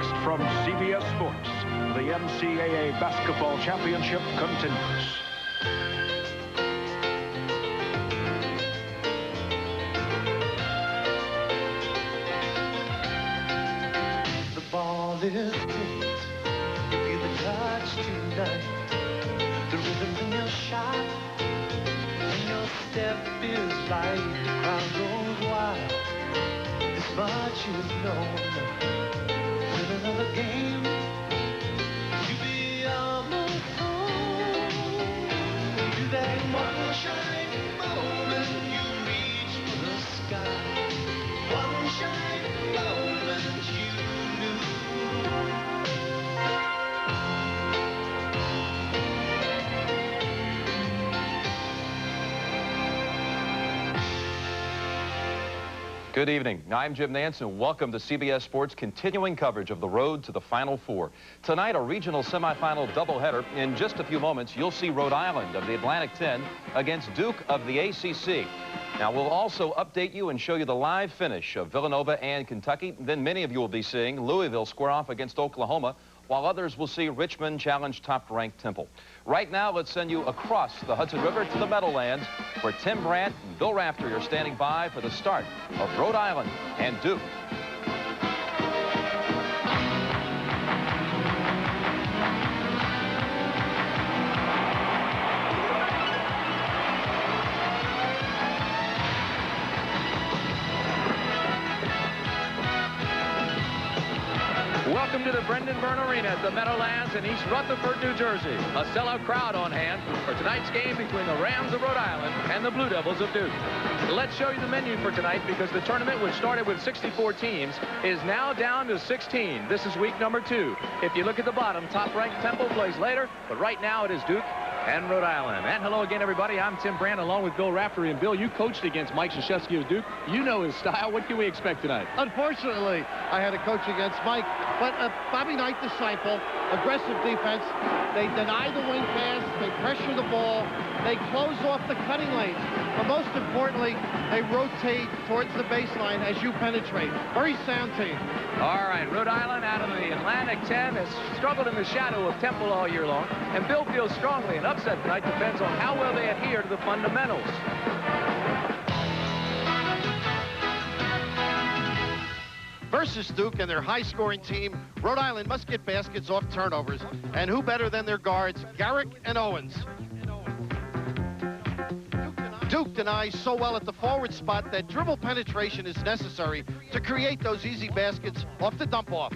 Next from CBS Sports, the NCAA Basketball Championship continues. The ball is tipped. You feel the touch tonight. The rhythm in your shot. And your step is light. The crowd goes wild. This much is known. With another game, you be almost home. To that one shining moment, you reach for the sky. One shining moment, you knew. Good evening. I'm Jim Nance, and welcome to CBS Sports' continuing coverage of the road to the Final Four. Tonight, a regional semifinal doubleheader. In just a few moments, you'll see Rhode Island of the Atlantic 10 against Duke of the ACC. Now, we'll also update you and show you the live finish of Villanova and Kentucky. Then many of you will be seeing Louisville square off against Oklahoma, while others will see Richmond challenge top-ranked Temple. Right now, let's send you across the Hudson River to the Meadowlands, where Tim Brandt and Bill Raftery are standing by for the start of Rhode Island and Duke. Welcome to the Brendan Byrne Arena at the Meadowlands in East Rutherford, New Jersey. A sellout crowd on hand for tonight's game between the Rams of Rhode Island and the Blue Devils of Duke. Let's show you the menu for tonight, because the tournament, which started with 64 teams, is now down to 16. This is week number 2. If you look at the bottom, top-ranked Temple plays later, but right now it is Duke and Rhode Island. And hello again, everybody. I'm Tim Brandt, along with Bill Raftery. And Bill, you coached against Mike Krzyzewski of Duke. You know his style. What can we expect tonight? Unfortunately, I had to coach against Mike, but Bobby Knight disciple, aggressive defense. They deny the wing pass. They pressure the ball. They close off the cutting lanes. But most importantly, they rotate towards the baseline as you penetrate. Very sound team. All right, Rhode Island out of the Atlantic 10 has struggled in the shadow of Temple all year long. And Bill feels strongly an upset tonight depends on how well they adhere to the fundamentals. Versus Duke and their high-scoring team, Rhode Island must get baskets off turnovers. And who better than their guards, Garrick and Owens. Duke denies so well at the forward spot that dribble penetration is necessary to create those easy baskets off the dump-off.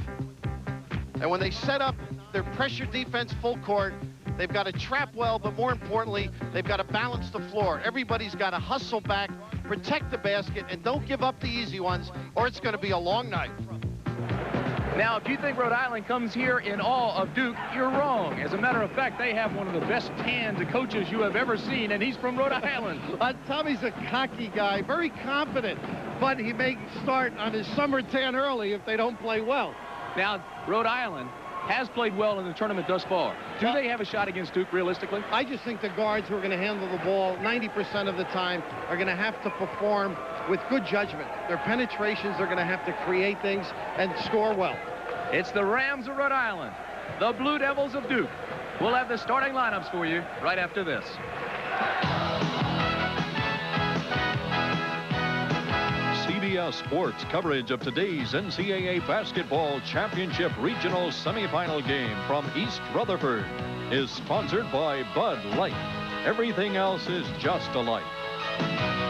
And when they set up their pressure defense full court, they've got to trap well, but more importantly, they've got to balance the floor. Everybody's got to hustle back, protect the basket, and don't give up the easy ones, or it's going to be a long night. Now, if you think Rhode Island comes here in awe of Duke, you're wrong. As a matter of fact, they have one of the best tans of coaches you have ever seen, and he's from Rhode Island. Tommy's a cocky guy, very confident, but he may start on his summer tan early if they don't play well. Now, Rhode Island has played well in the tournament thus far. Do they have a shot against Duke, realistically? I just think the guards who are going to handle the ball 90% of the time are going to have to perform with good judgment. Their penetrations are going to have to create things and score well. It's the Rams of Rhode Island, the Blue Devils of Duke. We'll have the starting lineups for you right after this. CBS Sports coverage of today's NCAA Basketball Championship Regional Semifinal game from East Rutherford is sponsored by Bud Light. Everything else is just a light.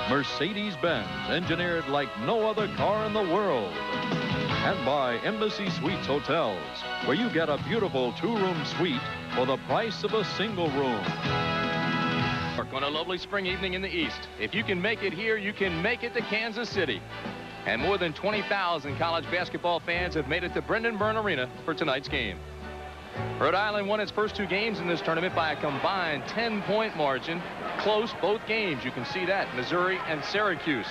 Mercedes-Benz, engineered like no other car in the world. And by Embassy Suites Hotels, where you get a beautiful 2-room suite for the price of a single room. On a lovely spring evening in the East. If you can make it here, you can make it to Kansas City. And more than 20,000 college basketball fans have made it to Brendan Byrne Arena for tonight's game. Rhode Island won its first 2 games in this tournament by a combined 10-point margin. Close both games. You can see that, Missouri and Syracuse.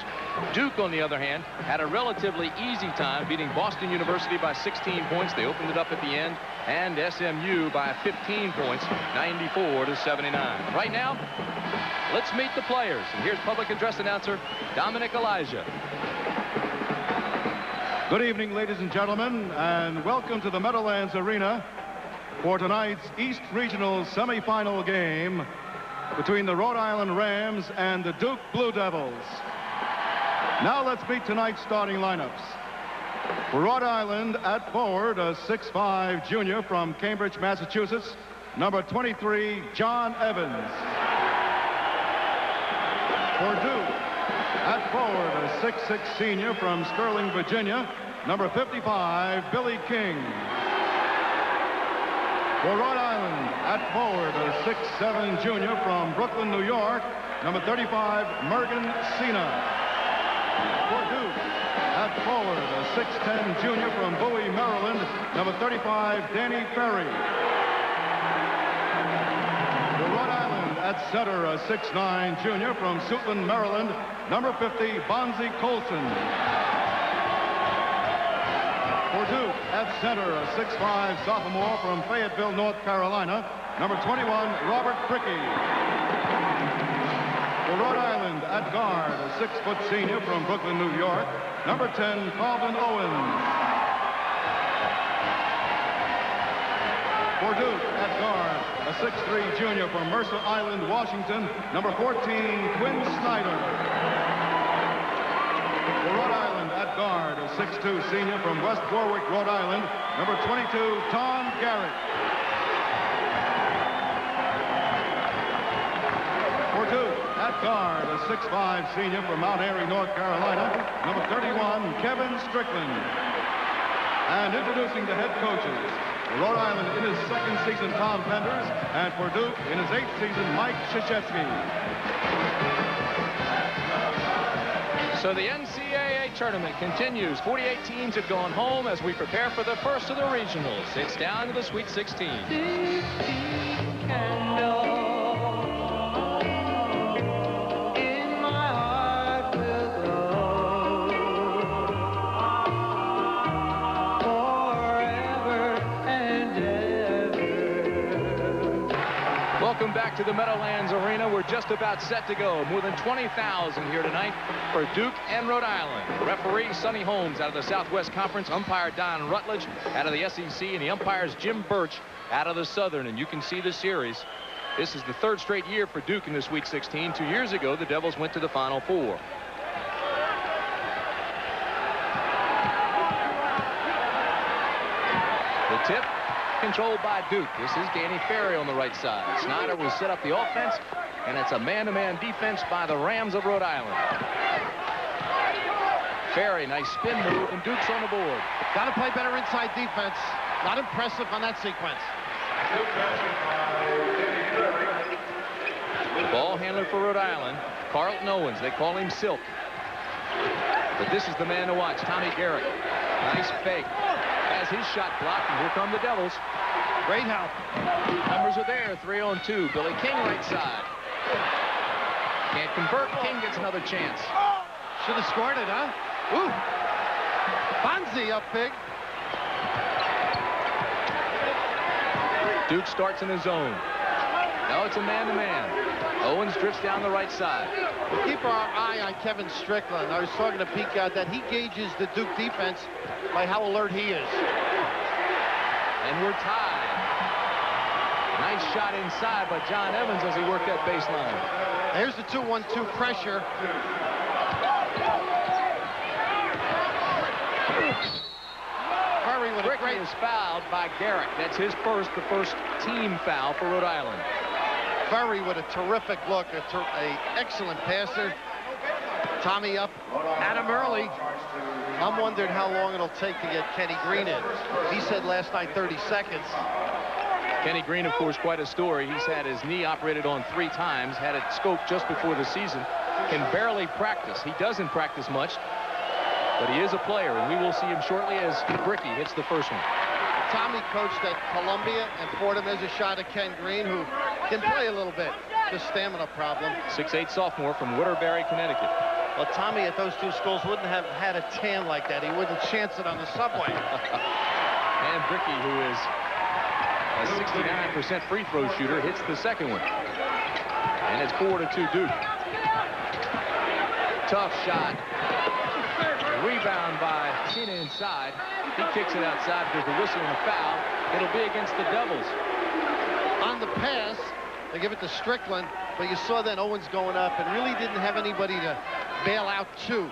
Duke, on the other hand, had a relatively easy time beating Boston University by 16 points. They opened it up at the end. And SMU by 15 points, 94-79. Right now, let's meet the players. And here's public address announcer Dominic Elijah. Good evening, ladies and gentlemen, and welcome to the Meadowlands Arena for tonight's East Regional semifinal game between the Rhode Island Rams and the Duke Blue Devils. Now let's meet tonight's starting lineups. For Rhode Island, at forward, a 6'5" junior from Cambridge, Massachusetts, number 23, John Evans. For Duke, at forward, a 6'6" senior from Sterling, Virginia, number 55, Billy King. For Rhode Island, at forward, a 6'7" junior from Brooklyn, New York, number 35, Mergen Cena. For Duke, at forward, a 6'10" junior from Bowie, Maryland, number 35, Danny Ferry. For Rhode Island, at center, a 6'9" junior from Suitland, Maryland, number 50, Bonzi Colson. For Duke, at center, a 6'5" sophomore from Fayetteville, North Carolina, number 21, Robert Brickey. For Rhode Island, at guard, a 6-foot senior from Brooklyn, New York, number 10, Carlton Owens. For Duke, at guard, a 6'3" junior from Mercer Island, Washington, number 14, Quinn Snyder. For Rhode Island, at guard, a 6'2" senior from West Warwick, Rhode Island, number 22, Tom Garrett. For Duke, at guard, a 6'5" senior from Mount Airy, North Carolina, number 31, Kevin Strickland. And introducing the head coaches, for Rhode Island in his second season, Tom Penders, and for Duke in his 8th season, Mike Krzyzewski. So the NCAA tournament continues. 48 teams have gone home as we prepare for the first of the regionals. It's down to the Sweet 16. Welcome back to the Meadowlands Arena. We're just about set to go. More than 20,000 here tonight for Duke and Rhode Island. Referee Sonny Holmes out of the Southwest Conference. Umpire Don Rutledge out of the SEC. And the umpires Jim Birch out of the Southern. And you can see the series. This is the 3rd straight year for Duke in the Sweet 16. 2 years ago, the Devils went to the Final Four. The tip. Controlled by Duke. This is Danny Ferry on the right side. Snyder will set up the offense, and it's a man-to-man defense by the Rams of Rhode Island. Ferry, nice spin move, and Duke's on the board. Got to play better inside defense. Not impressive on that sequence. The ball handler for Rhode Island, Carlton Owens. They call him Silk. But this is the man to watch, Tommy Garrett. Nice fake. Has his shot blocked, and here come the Devils. Great help. Numbers are there, 3-on-2. Billy King right side. Can't convert. King gets another chance. Should have scored it, huh? Ooh. Bonzi up big. Duke starts in his zone. Now it's a man-to-man. Owens drifts down the right side. We'll keep our eye on Kevin Strickland. I was talking to Pete out that he gauges the Duke defense by how alert he is. And we're tied. Nice shot inside by John Evans as he worked that baseline. Here's the 2-1-2 pressure. Curry with a great is fouled by Garrett. That's his first, the first team foul for Rhode Island. Ferry with a terrific look, a excellent passer. Tommy up at him early. I'm wondering how long it'll take to get Kenny Green in. He said last night 30 seconds. Kenny Green, of course, quite a story. He's had his knee operated on 3 times, had it scoped just before the season, can barely practice. He doesn't practice much, but he is a player, and we will see him shortly as Brickey hits the first one. Tommy coached at Columbia, and Fordham has a shot at Ken Green, who can play a little bit. The stamina problem. 6'8" sophomore from Waterbury, Connecticut. Well, Tommy at those 2 schools wouldn't have had a tan like that. He wouldn't chance it on the subway. And Brickey, who is a 69% free throw shooter, hits the second one. And it's 4-2 Duke. Tough shot. rebound by Cena inside. He kicks it outside. There's a whistle and a foul. It'll be against the Devils. On the pass, they give it to Strickland, but you saw then Owens going up and really didn't have anybody to bail out to.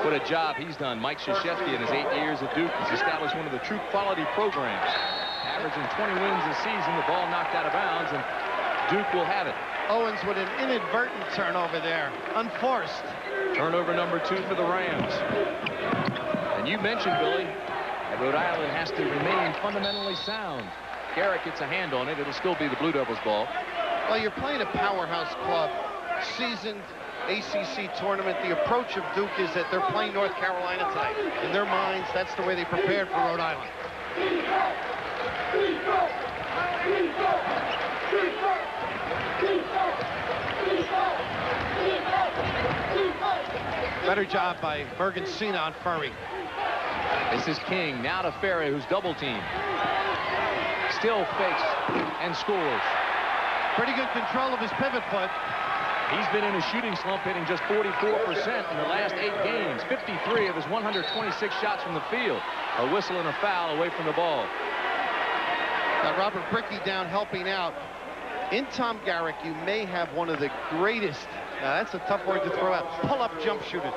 What a job he's done. Mike Krzyzewski in his 8 years at Duke has established one of the true quality programs. Averaging 20 wins a season, the ball knocked out of bounds, and Duke will have it. Owens with an inadvertent turnover there, unforced. Turnover number 2 for the Rams. And you mentioned, Billy, that Rhode Island has to remain fundamentally sound. Garrett gets a hand on it. It'll still be the Blue Devils' ball. Well, you're playing a powerhouse club, seasoned ACC tournament. The approach of Duke is that they're playing North Carolina tonight. In their minds, that's the way they prepared for Rhode Island. Better job by Bergen Cena on Furry. This is King, now to Ferry, who's double teamed. Still fakes and scores. Pretty good control of his pivot foot. He's been in a shooting slump, hitting just 44% in the last 8 games. 53 of his 126 shots from the field. A whistle and a foul away from the ball. Got Robert Brickey down helping out. In Tom Garrick, you may have one of the greatest, that's a tough word to throw out, pull-up jump shooter.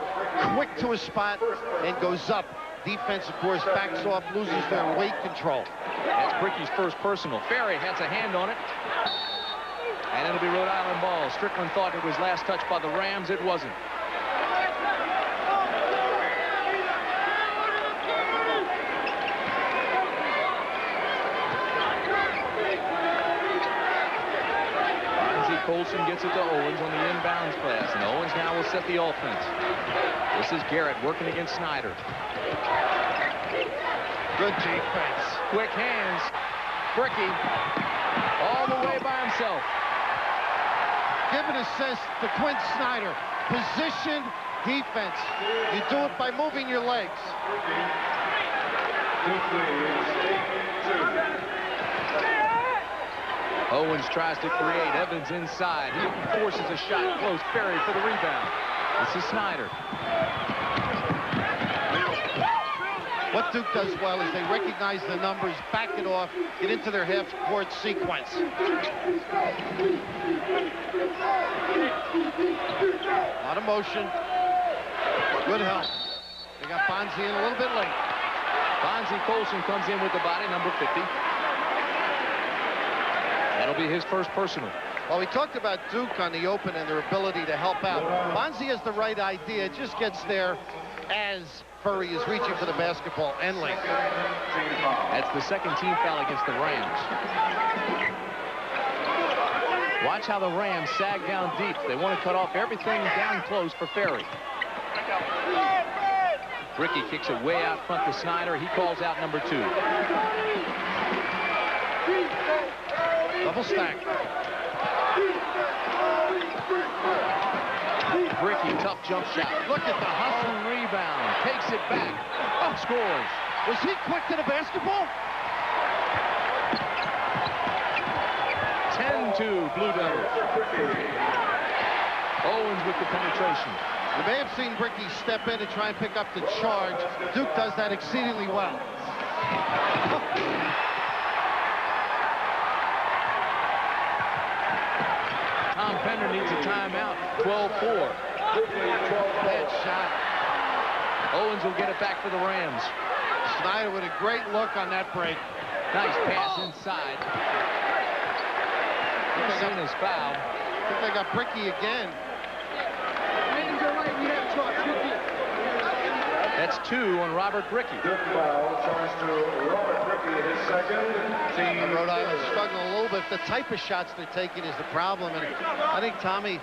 Quick to a spot and goes up. Defense, of course, backs off, loses their weight control. That's Brickey's first personal. Ferry has a hand on it. And it'll be Rhode Island ball. Strickland thought it was last touched by the Rams. It wasn't. Colson gets it to Owens on the inbounds pass, and Owens now will set the offense. This is Garrett working against Snyder. Good defense. Quick hands. Brickey all the way by himself. Give an assist to Quinn Snyder. Position defense. You do it by moving your legs. Owens tries to create. Evans inside. He forces a shot close. Ferry for the rebound. This is Snyder. What Duke does well is they recognize the numbers, back it off, get into their half-court sequence. A lot of motion. Good help. They got Bonzi in a little bit late. Bonzi Colson comes in with the body, number 50. That'll be his first personal. Well, we talked about Duke on the open and their ability to help out. Bonzi has the right idea, just gets there as Furry is reaching for the basketball and late. That's the second team foul against the Rams. Watch how the Rams sag down deep. They want to cut off everything down close for Ferry. Brickey kicks it way out front to Snyder. He calls out number 2. Double stack. Brickey, tough jump shot. Look at the hustle. Rebound. Takes it back. Oh, scores. Was he quick to the basketball? 10-2 Blue Devils. Owens with the penetration. You may have seen Brickey step in and try and pick up the charge. Duke does that exceedingly well. Tom Pender needs a timeout. 12-4. Bad shot. Owens will get it back for the Rams. Snyder with a great look on that break. Nice pass inside. Cena's foul. I think they got Brickey again. That's 2 on Robert Brickey. And Rhode Island struggling a little bit. The type of shots they're taking is the problem. And I think Tommy,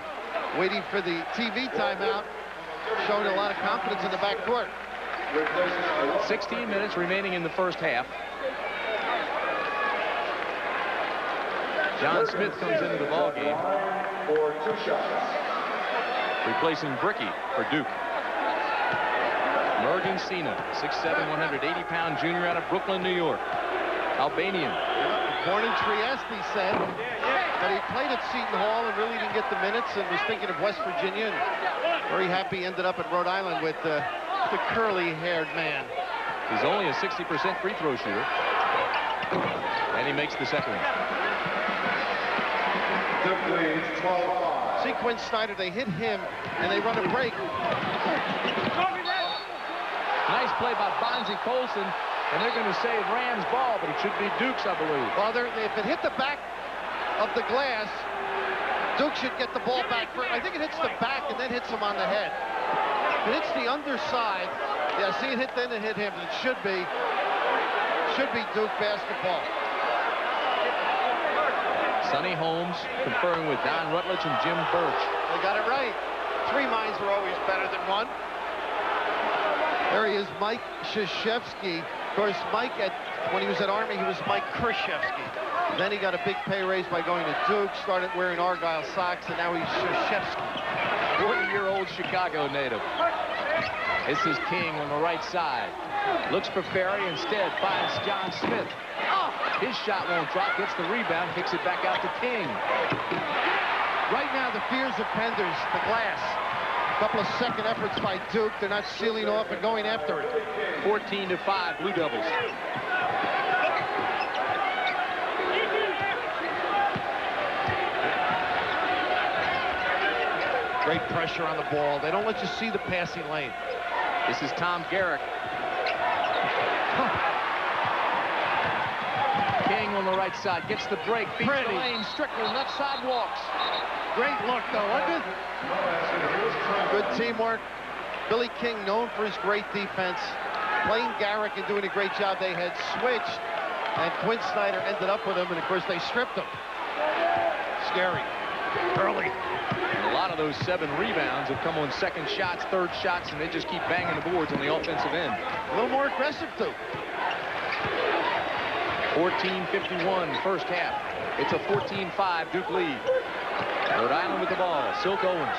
waiting for the TV timeout, showed a lot of confidence in the backcourt. 16 minutes remaining in the first half. John Smith comes into the ballgame, replacing Brickey for Duke. Mergen Cena, 6'7", 180-pound junior out of Brooklyn, New York. Albanian. Born in Trieste, he said. but he played at Seton Hall and really didn't get the minutes and was thinking of West Virginia. And very happy he ended up at Rhode Island with the curly-haired man. He's only a 60% free throw shooter. And he makes the second one. See Quinn Snyder, they hit him, and they run a break. Nice play by Bonzie Colson, and they're going to say Rams ball, but it should be Duke's, I believe. Well, if it hit the back of the glass, Duke should get the ball back first. I think it hits the back and then hits him on the head. If it hits the underside, yeah, see it hit, then it hit him. It should be Duke basketball. Sonny Holmes conferring with Don Rutledge and Jim Birch. They got it right. 3 minds are always better than 1. There he is, Mike Krzyzewski. Of course, Mike, when he was at Army, he was Mike Krzyzewski. Then he got a big pay raise by going to Duke, started wearing Argyle socks, and now he's Krzyzewski. 40-year-old Chicago native. This is King on the right side. Looks for Ferry, instead finds John Smith. His shot won't drop, gets the rebound, kicks it back out to King. Right now, the fears of Penders, the glass. A couple of second efforts by Duke. They're not sealing off and going after it. 14-5, Blue Devils. Great pressure on the ball. They don't let you see the passing lane. This is Tom Garrick. King on the right side gets the break, beats the lane. Strickland left side walks. Great look, though, wasn't it? Good teamwork. Billy King, known for his great defense, playing Garrick and doing a great job. They had switched, and Quinn Snyder ended up with him, and of course they stripped him. Scary. Early. And a lot of those 7 rebounds have come on second shots, third shots, and they just keep banging the boards on the offensive end. A little more aggressive, too. 14-51 first half. It's a 14-5 Duke lead. Rhode Island with the ball. Silk Owens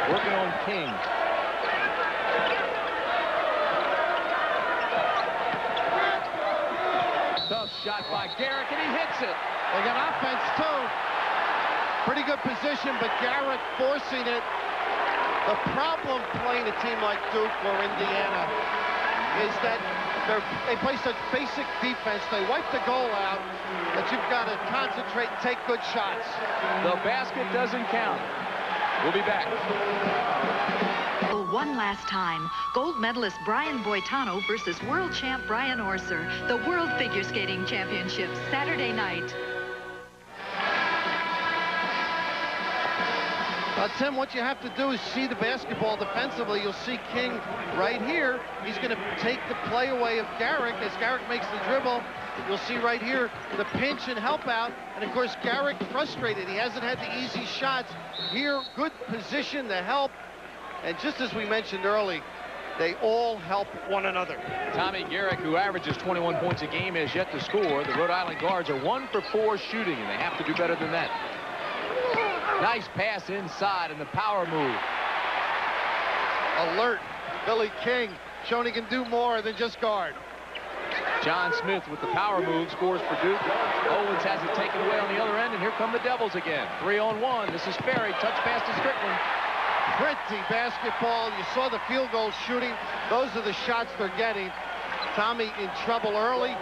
working on King. Tough shot by Garrick, and he hits it. They got offense, too. Pretty good position, but Garrick forcing it. The problem playing a team like Duke or Indiana is that they play such basic defense. They wipe the goal out, but you've got to concentrate and take good shots. The basket doesn't count. We'll be back. One last time, gold medalist Brian Boitano versus world champ Brian Orser. The World Figure Skating Championships, Saturday night. Tim, what you have to do is see the basketball defensively. You'll see King right here. He's going to take the play away of Garrick as Garrick makes the dribble. You'll see right here the pinch and help out. And, of course, Garrick frustrated. He hasn't had the easy shots. Here, good position to help. And just as we mentioned early, they all help one another. Tommy Garrick, who averages 21 points a game, has yet to score. The Rhode Island guards are 1 for 4 shooting, and they have to do better than that. Nice pass inside and the power move. Alert. Billy King showing he can do more than just guard. John Smith with the power move scores for Duke. Owens has it taken away on the other end, and here come the Devils again. 3-on-1. This is Ferry. Touch pass to Strickland. Pretty basketball. You saw the field goal shooting. Those are the shots they're getting. Tommy in trouble early.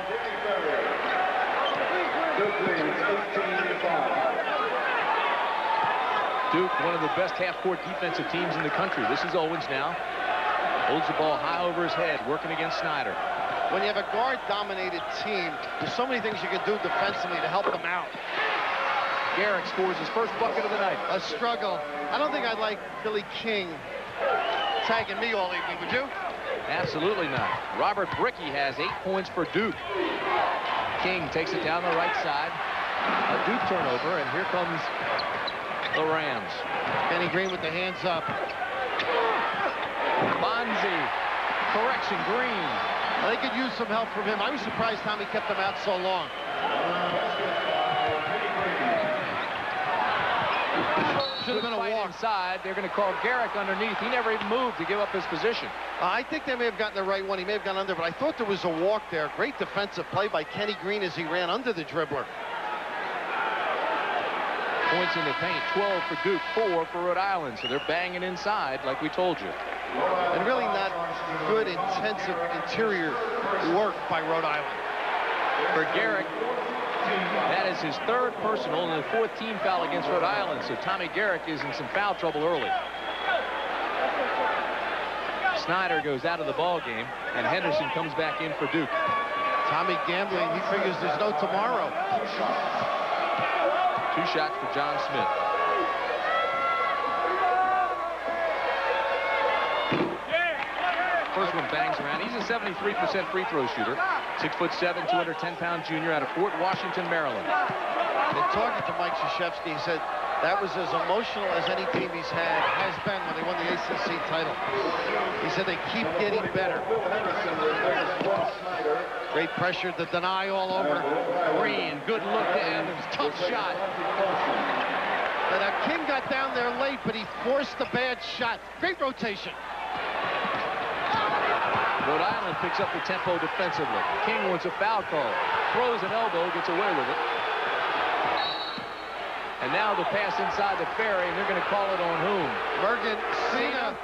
Duke, one of the best half-court defensive teams in the country. This is Owens now. Holds the ball high over his head, working against Snyder. When you have a guard-dominated team, there's so many things you can do defensively to help them out. Garrick scores his first bucket of the night. A struggle. I don't think I'd like Billy King tagging me all evening, would you? Absolutely not. Robert Brickey has 8 points for Duke. King takes it down the right side. A Duke turnover, and here comes the Rams. Kenny Green with the hands up. Bonzie. Correction, Green. They could use some help from him. I was surprised Tommy kept them out so long. Should have been a walk. Inside. They're going to call Garrick underneath. He never even moved to give up his position. I think they may have gotten the right one. He may have gone under, but I thought there was a walk there. Great defensive play by Kenny Green as he ran under the dribbler. Points in the paint, 12 for Duke, 4 for Rhode Island. So they're banging inside like we told you. And really not good, intensive interior work by Rhode Island. For Garrick, that is his 3rd personal and the 4th team foul against Rhode Island. So Tommy Garrick is in some foul trouble early. Snyder goes out of the ball game, and Henderson comes back in for Duke. Tommy gambling, he figures there's no tomorrow. 2 shots for John Smith. First one bangs around. He's a 73% free throw shooter. 6'7", 210-pound junior out of Fort Washington, Maryland. In talking to Mike Krzyzewski, he said that was as emotional as any team has been when they won the ACC title. He said they keep getting better. Great pressure to deny all over. Green, good look to Evans. Tough shot. And King got down there late, but he forced the bad shot. Great rotation. Rhode Island picks up the tempo defensively. King wants a foul call. Throws an elbow, gets away with it. And now the pass inside the Ferry, and they're going to call it on whom? Mergen Cena.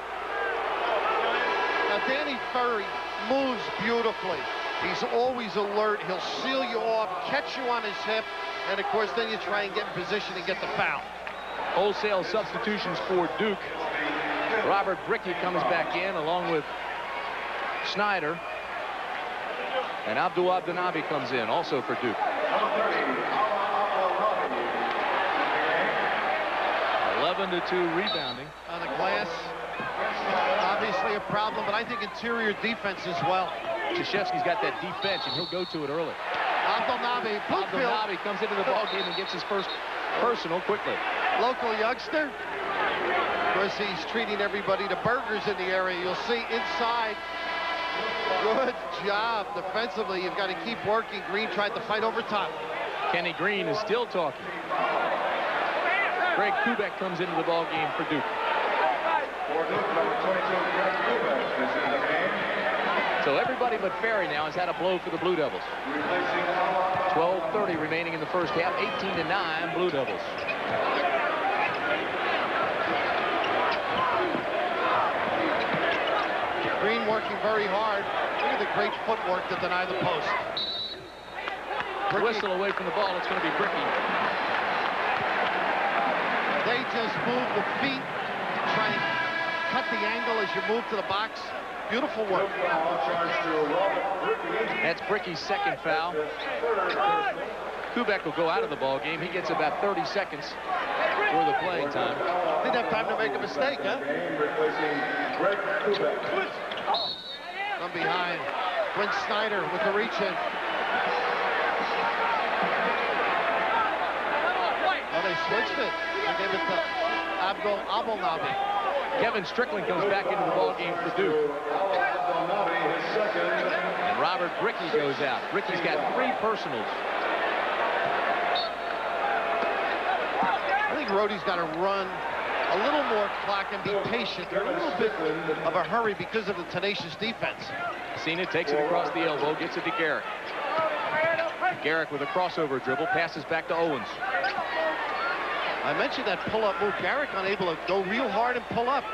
Now Danny Ferry moves beautifully. He's always alert. He'll seal you off, catch you on his hip, and of course then you try and get in position and get the foul. Wholesale substitutions for Duke. Robert Brickey comes back in along with Snyder. And Abdul Abdanabi comes in also for Duke. 11-2 rebounding. On the glass, obviously a problem, but I think interior defense as well. Krzyzewski's got that deep bench, and he'll go to it early. Abdelnabi, Abdelnabi comes into the ballgame and gets his first personal quickly. Local youngster. Of course, he's treating everybody to burgers in the area. You'll see inside. Good job defensively. You've got to keep working. Green tried to fight over top. Kenny Green is still talking. Greg Kubek comes into the ball game for Duke. So everybody but Ferry now has had a blow for the Blue Devils. 12:30 remaining in the first half. 18-9 Blue Devils. Green working very hard. Look at the great footwork to deny the post. Whistle away from the ball. It's going to be Brickey. They just move the feet, try and cut the angle as you move to the box. Beautiful work. That's Brickey's 2nd foul. Kubek will go out of the ball game. He gets about 30 seconds for the playing time. Didn't have time to make a mistake, huh? From behind, Brent Snyder with the reach in. Oh, they switched it. They gave it to Abdul Abdelnabi. Kevin Strickland comes back into the ball game for Duke. And Robert Brickey goes out. Brickey's got 3 personals. I think Rhodey's got to run a little more clock and be patient. They're a little bit of a hurry because of the tenacious defense. Cena takes it across the elbow, gets it to Garrick. Garrick with a crossover dribble, passes back to Owens. I mentioned that pull-up move. Garrick unable to go real hard and pull up.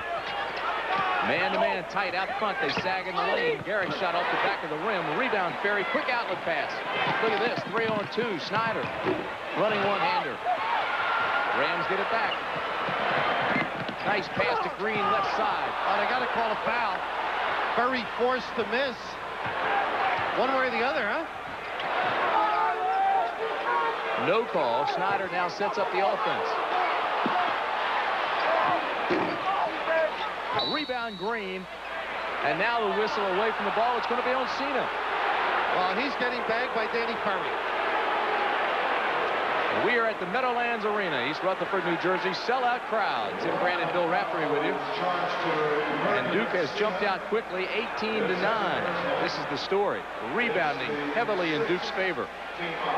Man-to-man tight out front. They sag in the lane. Garrick shot off the back of the rim. Rebound, Ferry. Quick outlet pass. Look at this. 3-on-2. Snyder running one-hander. Rams get it back. Nice pass to Green, left side. Oh, they got to call a foul. Ferry forced to miss. One way or the other, huh? No call. Snyder now sets up the offense. A rebound, Green. And now the whistle away from the ball. It's going to be on Cena. Well, he's getting bagged by Danny Ferry. We are at the Meadowlands Arena, East Rutherford, New Jersey. Sellout crowd. Tim Brandon, Bill Raftery with you. And Duke has jumped out quickly, 18-9. This is the story. Rebounding heavily in Duke's favor.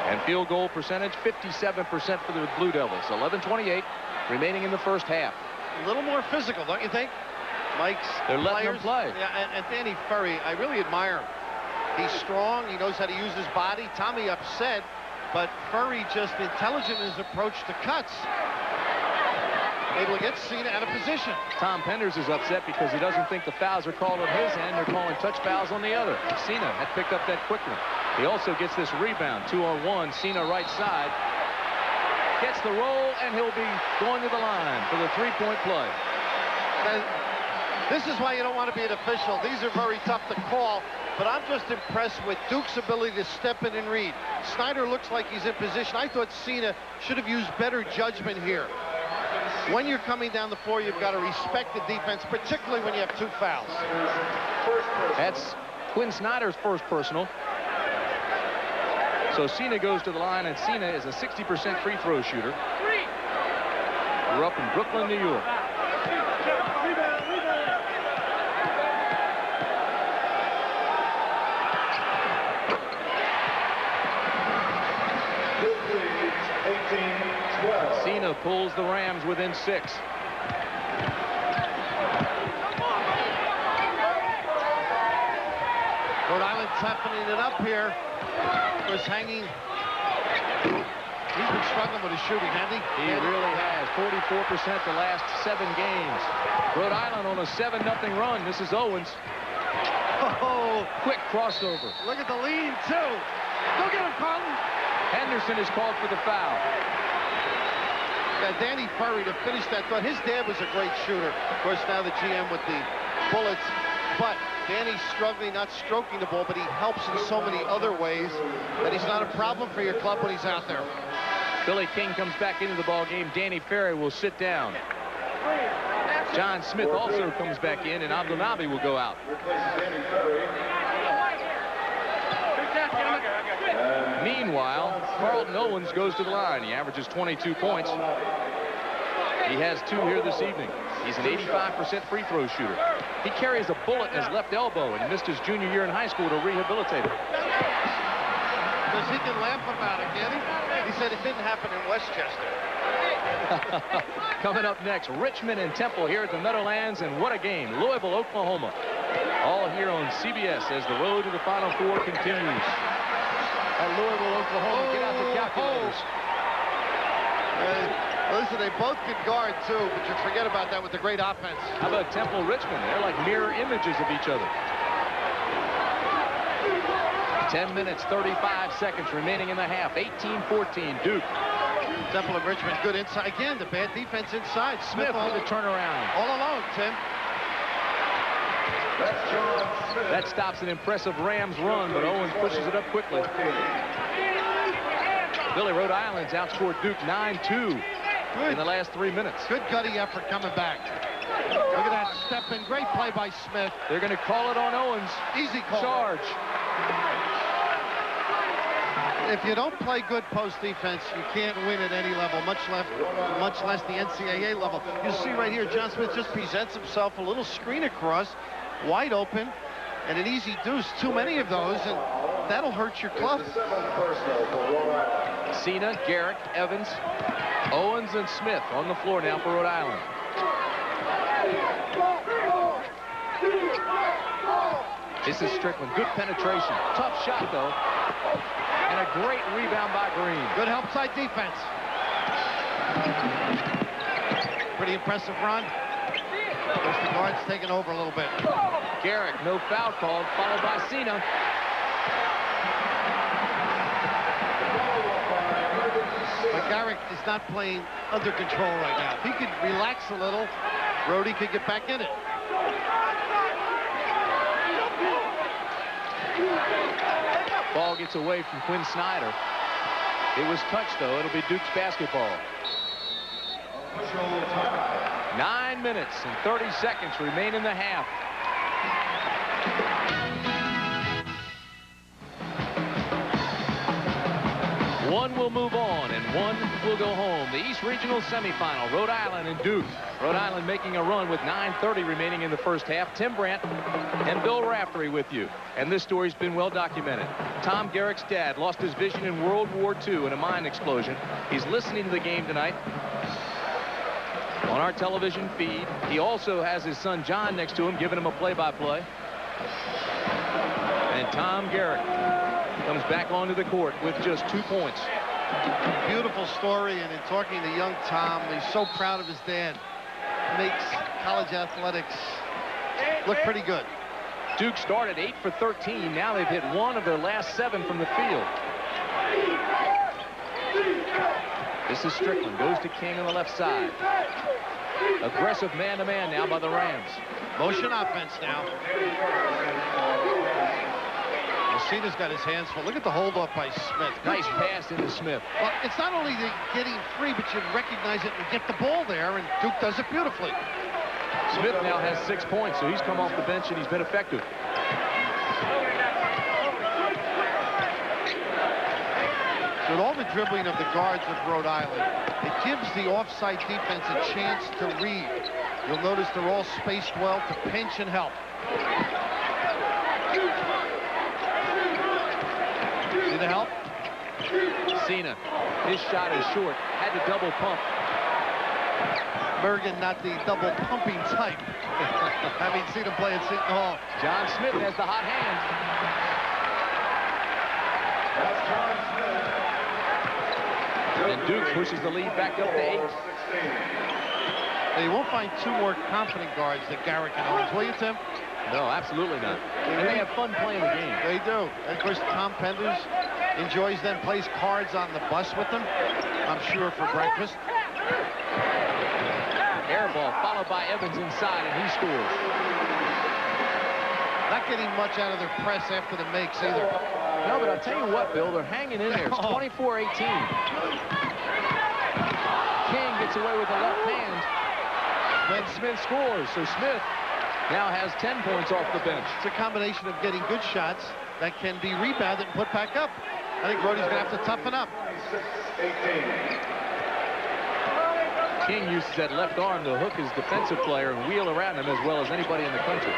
And field goal percentage, 57% for the Blue Devils. 11:28 remaining in the first half. A little more physical, don't you think? Mike's They're letting him play. Yeah, and Danny Ferry, I really admire him. He's strong. He knows how to use his body. Tommy upset. But Ferry just intelligent in his approach to cuts. able to get Cena out of position. Tom Penders is upset because he doesn't think the fouls are called on his end. They're calling touch fouls on the other. Cena had picked up that quickly. He also gets this rebound. 2-on-1. Cena right side. Gets the roll, and he'll be going to the line for the three-point play. And this is why you don't want to be an official. These are very tough to call, but I'm just impressed with Duke's ability to step in and read. Snyder looks like he's in position. I thought Cena should have used better judgment here. When you're coming down the floor, you've got to respect the defense, particularly when you have 2 fouls. That's Quinn Snyder's first personal. So Cena goes to the line, and Cena is a 60% free throw shooter. Grew up in Brooklyn, New York. Cena pulls the Rams within 6. Rhode Island toughening it up here. Was hanging. He's been struggling with his shooting, hasn't he? He really has. 44% the last 7 games. Rhode Island on a 7-0 run. This is Owens. Oh, Quick crossover. look at the lead, too. Go get him, Carlton. Henderson is called for the foul. Danny Furry to finish that thought. His dad was a great shooter. Of course, now the GM with the bullets. But Danny's struggling, not stroking the ball, but he helps in so many other ways that he's not a problem for your club when he's out there. Billy King comes back into the ball game. Danny Ferry will sit down. John Smith also comes back in, and Abdelnaby will go out. Meanwhile, Carlton Owens goes to the line. He averages 22 points. He has 2 here this evening. He's an 85% free throw shooter. He carries a bullet in his left elbow and missed his junior year in high school to rehabilitate it. Because he can laugh about it, can he? He said it didn't happen in Westchester. Coming up next, Richmond and Temple here at the Meadowlands, and what a game. Louisville, Oklahoma. All here on CBS as the road to the Final Four continues. At Louisville, Oklahoma, get out the calculators. Listen, they both can guard, too, but you forget about that with the great offense. How about Temple, Richmond? They're like mirror images of each other. 10 minutes, 35 seconds remaining in the half. 18-14, Duke. Temple and Richmond, good inside. Again, the bad defense inside. Smith with the turnaround. All alone, Tim. That stops an impressive Rams run, but Owens pushes it up quickly. Billy, Rhode Island's outscored Duke 9-2 in the last 3 minutes. Good gutty effort coming back. Look at that step in. Great play by Smith. They're going to call it on Owens. Easy call. Charge. If you don't play good post defense, you can't win at any level, much less the NCAA level. You see right here, John Smith just presents himself, a little screen across, wide open, and an easy deuce. Too many of those, and that'll hurt your club. Cena, Garrick, Evans, Owens, and Smith on the floor now for Rhode Island. This is Strickland. Good penetration. Tough shot, though. And a great rebound by Green. Good help side defense. Pretty impressive run. Just the guard's taking over a little bit. Garrick, no foul called, followed by Cena. But Garrick is not playing under control right now. If he could relax a little, Rhode could get back in it. Ball gets away from Quinn Snyder. It was touched, though. It'll be Duke's basketball. 9 minutes and 30 seconds remain in the half. One will move on and one will go home. The East Regional Semifinal, Rhode Island and Duke. Rhode Island making a run with 9:30 remaining in the first half. Tim Brandt and Bill Raftery with you. And this story's been well documented. Tom Garrick's dad lost his vision in World War II in a mine explosion. He's listening to the game tonight on our television feed. He also has his son John next to him, giving him a play-by-play. And Tom Garrick comes back onto the court with just 2 points. Beautiful story, and in talking to young Tom, he's so proud of his dad. Makes college athletics look pretty good. Duke started 8 for 13. Now they've hit 1 of their last 7 from the field. This is Strickland. Goes to King on the left side. Aggressive man-to-man now by the Rams. Motion offense now. Messina's got his hands full. Look at the hold off by Smith. Nice pass into Smith. Well, it's not only the getting free, but you recognize it and get the ball there, and Duke does it beautifully. Smith now has 6 points, so he's come off the bench and he's been effective. With all the dribbling of the guards with Rhode Island, it gives the offside defense a chance to read. You'll notice they're all spaced well to pinch and help. See the help? Cena, his shot is short. Had to double pump. Bergen, not the double pumping type. Having seen him play at Seton Hall. John Smith has the hot hand. And Duke pushes the lead back up to 8. Now, you won't find 2 more confident guards than Garrick and Owens, will you, Tim? No, absolutely not. And they have fun playing the game. They do. And of course, Tom Penders enjoys them, plays cards on the bus with them, I'm sure, for breakfast. Air ball followed by Evans inside, and he scores. Not getting much out of their press after the makes either. No, but I'll tell you what, Bill, they're hanging in there. It's 24-18. King gets away with the left hand. Then Smith scores. So Smith now has 10 points off the bench. It's a combination of getting good shots that can be rebounded and put back up. I think Rhode's going to have to toughen up. King uses that left arm to hook his defensive player and wheel around him as well as anybody in the country.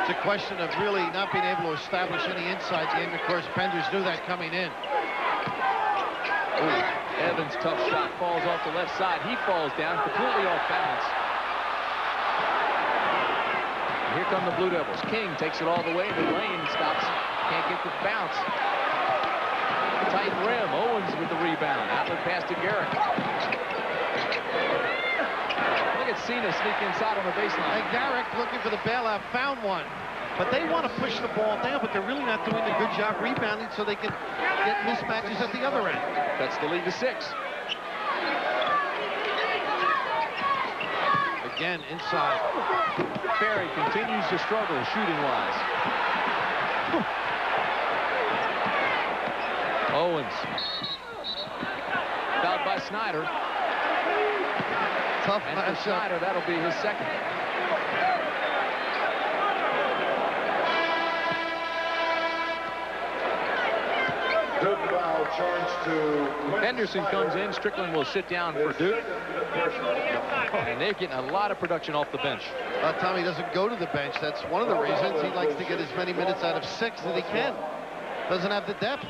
It's a question of really not being able to establish any inside game. Of course, Penders knew that coming in. Ooh, Evans' tough shot falls off the left side. He falls down completely off balance. And here come the Blue Devils. King takes it all the way. The lane stops. Can't get the bounce. Tight rim. Owens with the rebound. Outlet pass to Garrick. Look at Cena sneak inside on the baseline. And Garrick, looking for the bailout, found one. But they want to push the ball down, but they're really not doing a good job rebounding so they can get mismatches at the other end. That's the lead to 6. Again, inside. Ferry continues to struggle shooting-wise. Owens. Fouled by Snyder. Tough and for Snyder, that'll be his second. Henderson comes in. Strickland will sit down for Duke. And they're getting a lot of production off the bench. Tommy doesn't go to the bench. That's one of the reasons. He likes to get as many minutes out of 6 as he can. Doesn't have the depth.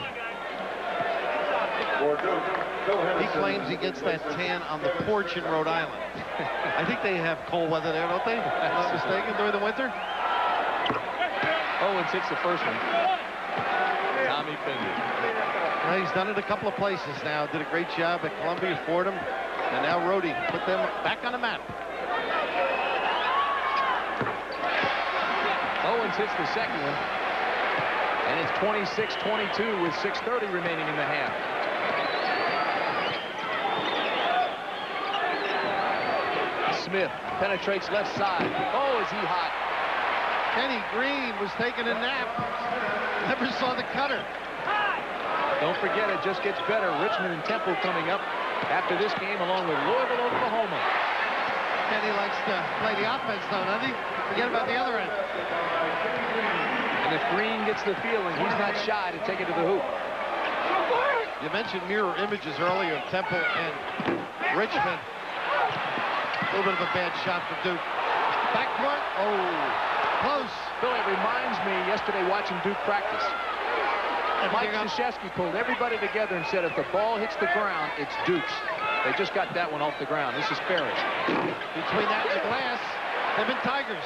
He claims he gets that tan on the porch in Rhode Island. I think they have cold weather there, don't they? If I'm not mistaken, during the winter. Owens hits the first one. Tommy Finger. Well, he's done it a couple of places now. Did a great job at Columbia, Fordham, and now Rhode put them back on the map. Owens hits the second one. And it's 26-22 with 6:30 remaining in the half. Smith penetrates left side. Oh, is he hot? Kenny Green was taking a nap. Never saw the cutter. Don't forget, it just gets better. Richmond and Temple coming up after this game, along with Louisville, Oklahoma. Kenny likes to play the offense, though, doesn't he? Forget about the other end. And if Green gets the feeling, he's not shy to take it to the hoop. You mentioned mirror images earlier of Temple and Richmond. A little bit of a bad shot for Duke. Backcourt. Oh, close. Bill, it reminds me yesterday watching Duke practice. Mike Krzyzewski pulled everybody together and said, if the ball hits the ground, it's Duke's. They just got that one off the ground. This is Ferry. Between that and the glass, they've been Tigers.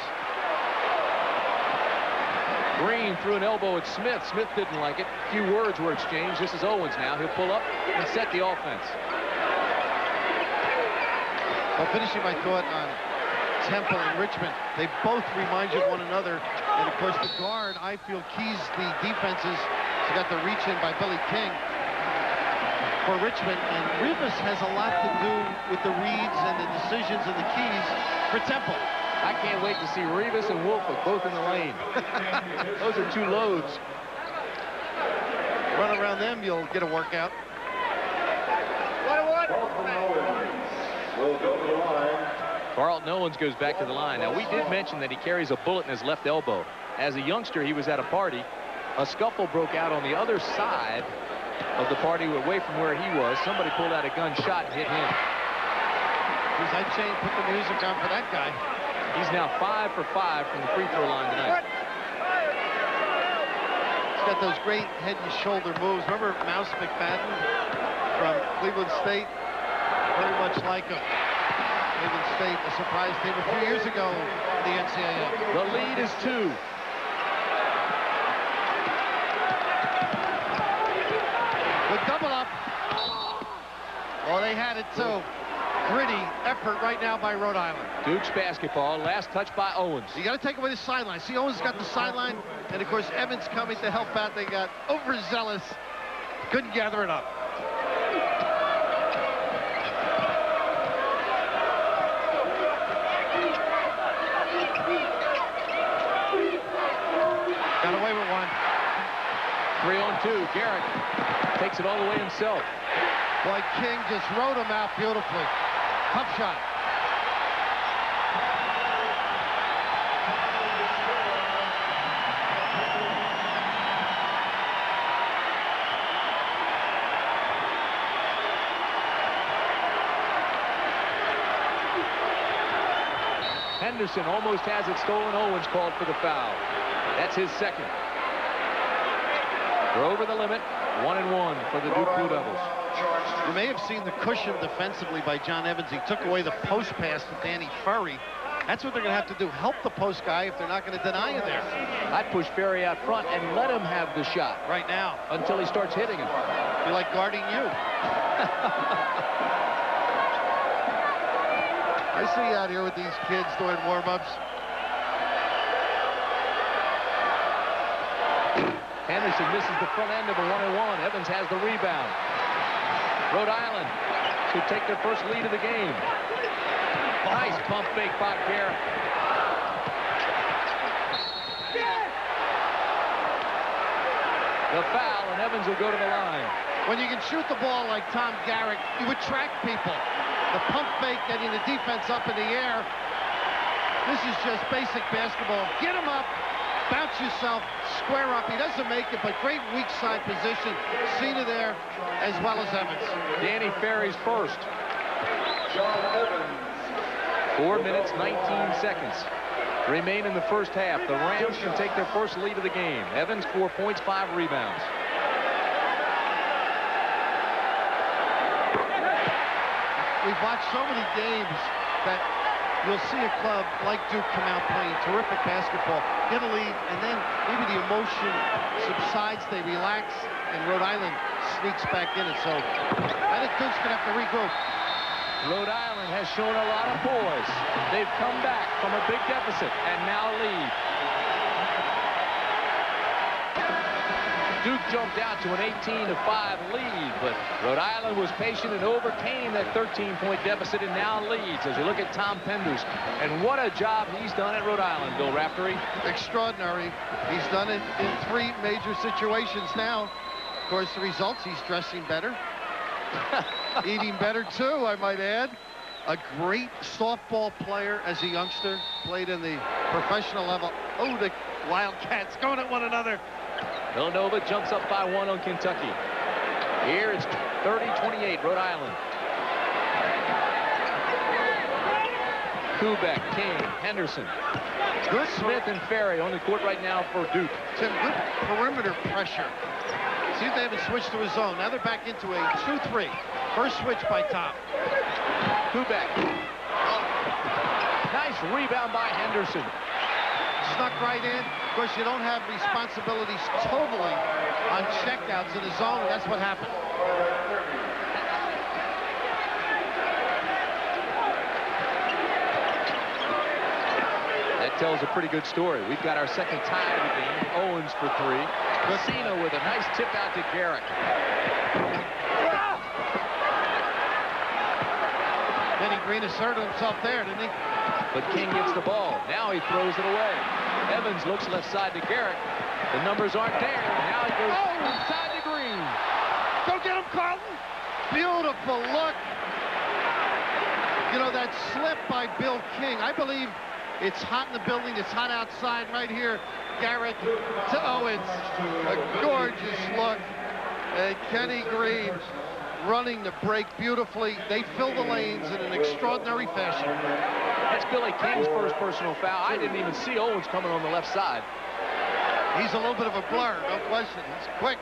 Green threw an elbow at Smith. Smith didn't like it. A few words were exchanged. This is Owens now. He'll pull up and set the offense. Well, finishing my thought on Temple and Richmond, they both remind you of one another. And, of course, the guard, I feel, keys the defenses. He got the reach in by Billy King for Richmond. And Rivas has a lot to do with the reads and the decisions and the keys for Temple. I can't wait to see Rivas and Wolford both in the lane. Those are two loads. Run around them, you'll get a workout. Carlton Owens goes back to the line. Now, we did mention that he carries a bullet in his left elbow. As a youngster, he was at a party. A scuffle broke out on the other side of the party away from where he was. Somebody pulled out a gun shot and hit him. I'd change, put the music on for that guy. He's now 5 for 5 from the free throw line tonight. He's got those great head and shoulder moves. Remember Mouse McFadden from Cleveland State? Very much like him. Cleveland State, a surprise team a few years ago in the NCAA. The lead is 2. The double up. Oh, they had it too. Gritty effort right now by Rhode Island. Duke's basketball, last touch by Owens. You got to take away the sideline. See, Owens got the sideline, and of course Evans coming to help out. They got overzealous. Couldn't gather it up. Got away with one. 3-on-2. Garrett takes it all the way himself. Boy, King just rode him out beautifully. Tough shot. Henderson almost has it stolen. Owens called for the foul. That's his second. We're over the limit. 1-1 for the Duke Blue Devils. You may have seen the cushion defensively by John Evans. He took away the post pass to Danny Ferry. That's what they're going to have to do. Help the post guy if they're not going to deny you there. I'd push Ferry out front and let him have the shot. Right now. Until he starts hitting him. Be like guarding you. I see you out here with these kids doing warm-ups. Henderson misses the front end of a 1-on-1. Evans has the rebound. Rhode Island to take their first lead of the game. Nice pump fake by Garrett. The foul, and Evans will go to the line. When you can shoot the ball like Tom Garrett, you attract people. The pump fake, getting the defense up in the air. This is just basic basketball. Get him up, bounce yourself, square up. He doesn't make it, but great weak side position. Cena there, as well as Evans. Danny Ferry's first. 4 minutes, 19 seconds remain in the first half. The Rams can take their first lead of the game. Evans, 4 points, 5 rebounds. We've watched so many games that you'll see a club like Duke come out playing terrific basketball, get a lead, and then maybe the emotion subsides, they relax, and Rhode Island sneaks back in it. So I think Duke's going to have to regroup. Rhode Island has shown a lot of poise. They've come back from a big deficit and now lead. Duke jumped out to an 18-5 lead, but Rhode Island was patient and overcame that 13-point deficit and now leads. As you look at Tom Penders, and what a job he's done at Rhode Island, Bill Raftery. Extraordinary. He's done it in 3 major situations now. Of course, the results, he's dressing better. Eating better, too, I might add. A great softball player as a youngster. Played in the professional level. Oh, the Wildcats going at one another. Villanova jumps up by 1 on Kentucky. Here it's 30-28, Rhode Island. Kubek, King, Henderson. Good Smith and Ferry on the court right now for Duke. Tim, good perimeter pressure. See if they haven't switched to his zone. Now they're back into a 2-3. First switch by Tom. Kubek. Nice rebound by Henderson. Snuck right in. Of course, you don't have responsibilities totally on checkouts in the zone, and that's what happened. That tells a pretty good story. We've got our second tie of the game. Owens for 3. Messina with a nice tip out to Garrick. Denny Green asserted himself there, didn't he? But King gets the ball. Now he throws it away. Evans looks left side to Garrick. The numbers aren't there. Now he goes inside to Green. Go get him, Carlton. Beautiful look. You know, that slip by Bill King. I believe it's hot in the building. It's hot outside right here. Garrick to Owens. A gorgeous look. And Kenny Green running the break beautifully. They fill the lanes in an extraordinary fashion. That's Billy King's first personal foul. I didn't even see Owens coming on the left side. He's a little bit of a blur, no question. He's quick.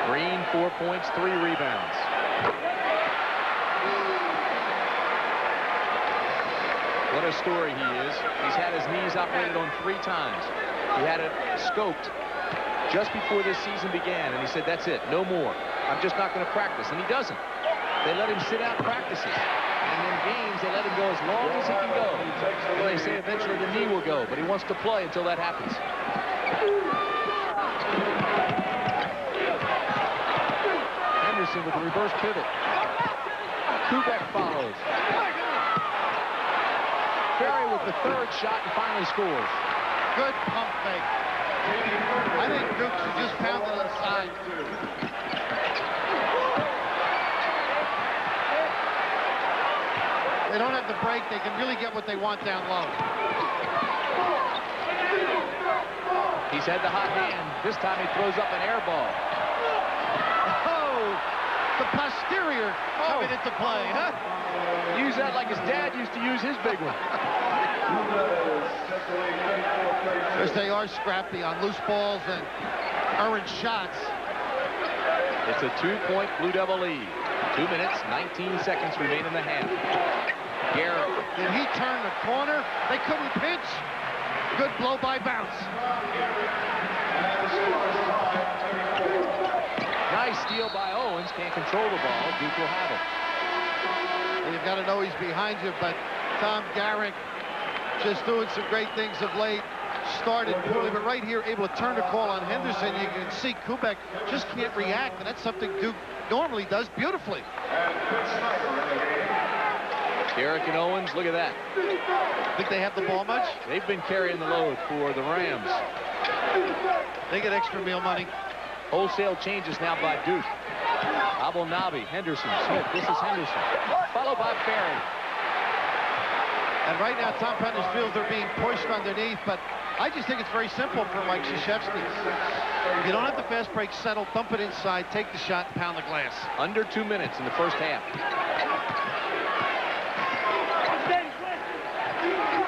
Green, 4 points, 3 rebounds. What a story he is. He's had his knees operated on 3 times. He had it scoped just before this season began, and he said, that's it, no more. I'm just not going to practice, and he doesn't. They let him sit out practices. And in games, they let him go as long as he can go. Well, they say eventually the knee will go, but he wants to play until that happens. Henderson with a reverse pivot. Kubek follows. Ferry with the 3rd shot and finally scores. Good pump fake. I think Duke should just pound it inside. They don't have the break. They can really get what they want down low. He's had the hot hand. This time he throws up an air ball. Oh, the posterior coming into play, huh? Use that like his dad used to use his big one. Because they are scrappy on loose balls and errant shots. It's a 2-point Blue Devil lead. 2 minutes, 19 seconds remain in the half. Garrett. Did he turn the corner? They couldn't pinch. Good blow by Bounce. Nice steal by Owens. Can't control the ball. Duke will have it. You've got to know he's behind you, but Tom Garrick just doing some great things of late. Started poorly, but right here able to turn the call on Henderson. You can see Kubek just can't react, and that's something Duke normally does beautifully. Garrick and Owens, look at that. Think they have the ball much? They've been carrying the load for the Rams. They get extra meal money. Wholesale changes now by Duke. Abelnabi, Henderson, Smith. This is Henderson. Followed by Ferry. And right now, Tom Pennis feels they're being pushed underneath, but I just think it's very simple for Mike Krzyzewski. If you don't have the fast break settled, dump it inside, take the shot, and pound the glass. Under 2 minutes in the first half.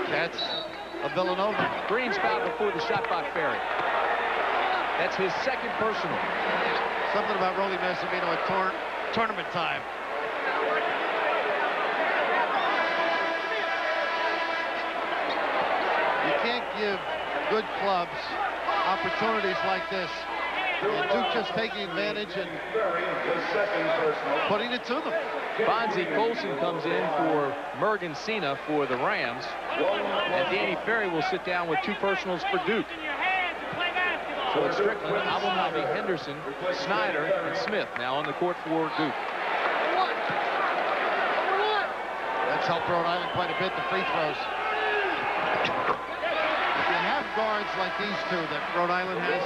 That's a Villanova. Green's foul before the shot by Ferry. That's his second personal. Something about Rolly Massimino at tournament time. You can't give good clubs opportunities like this. And Duke just taking advantage and putting it to them. Bonzie Colson comes in for Mergen Cena for the Rams. And Danny Ferry will sit down with 2 personals for Duke. So it's Strickland, Abelnabi, Henderson, Snyder, and Smith now on the court for Duke. That's helped Rhode Island quite a bit, the free throws. If you have guards like these two that Rhode Island has,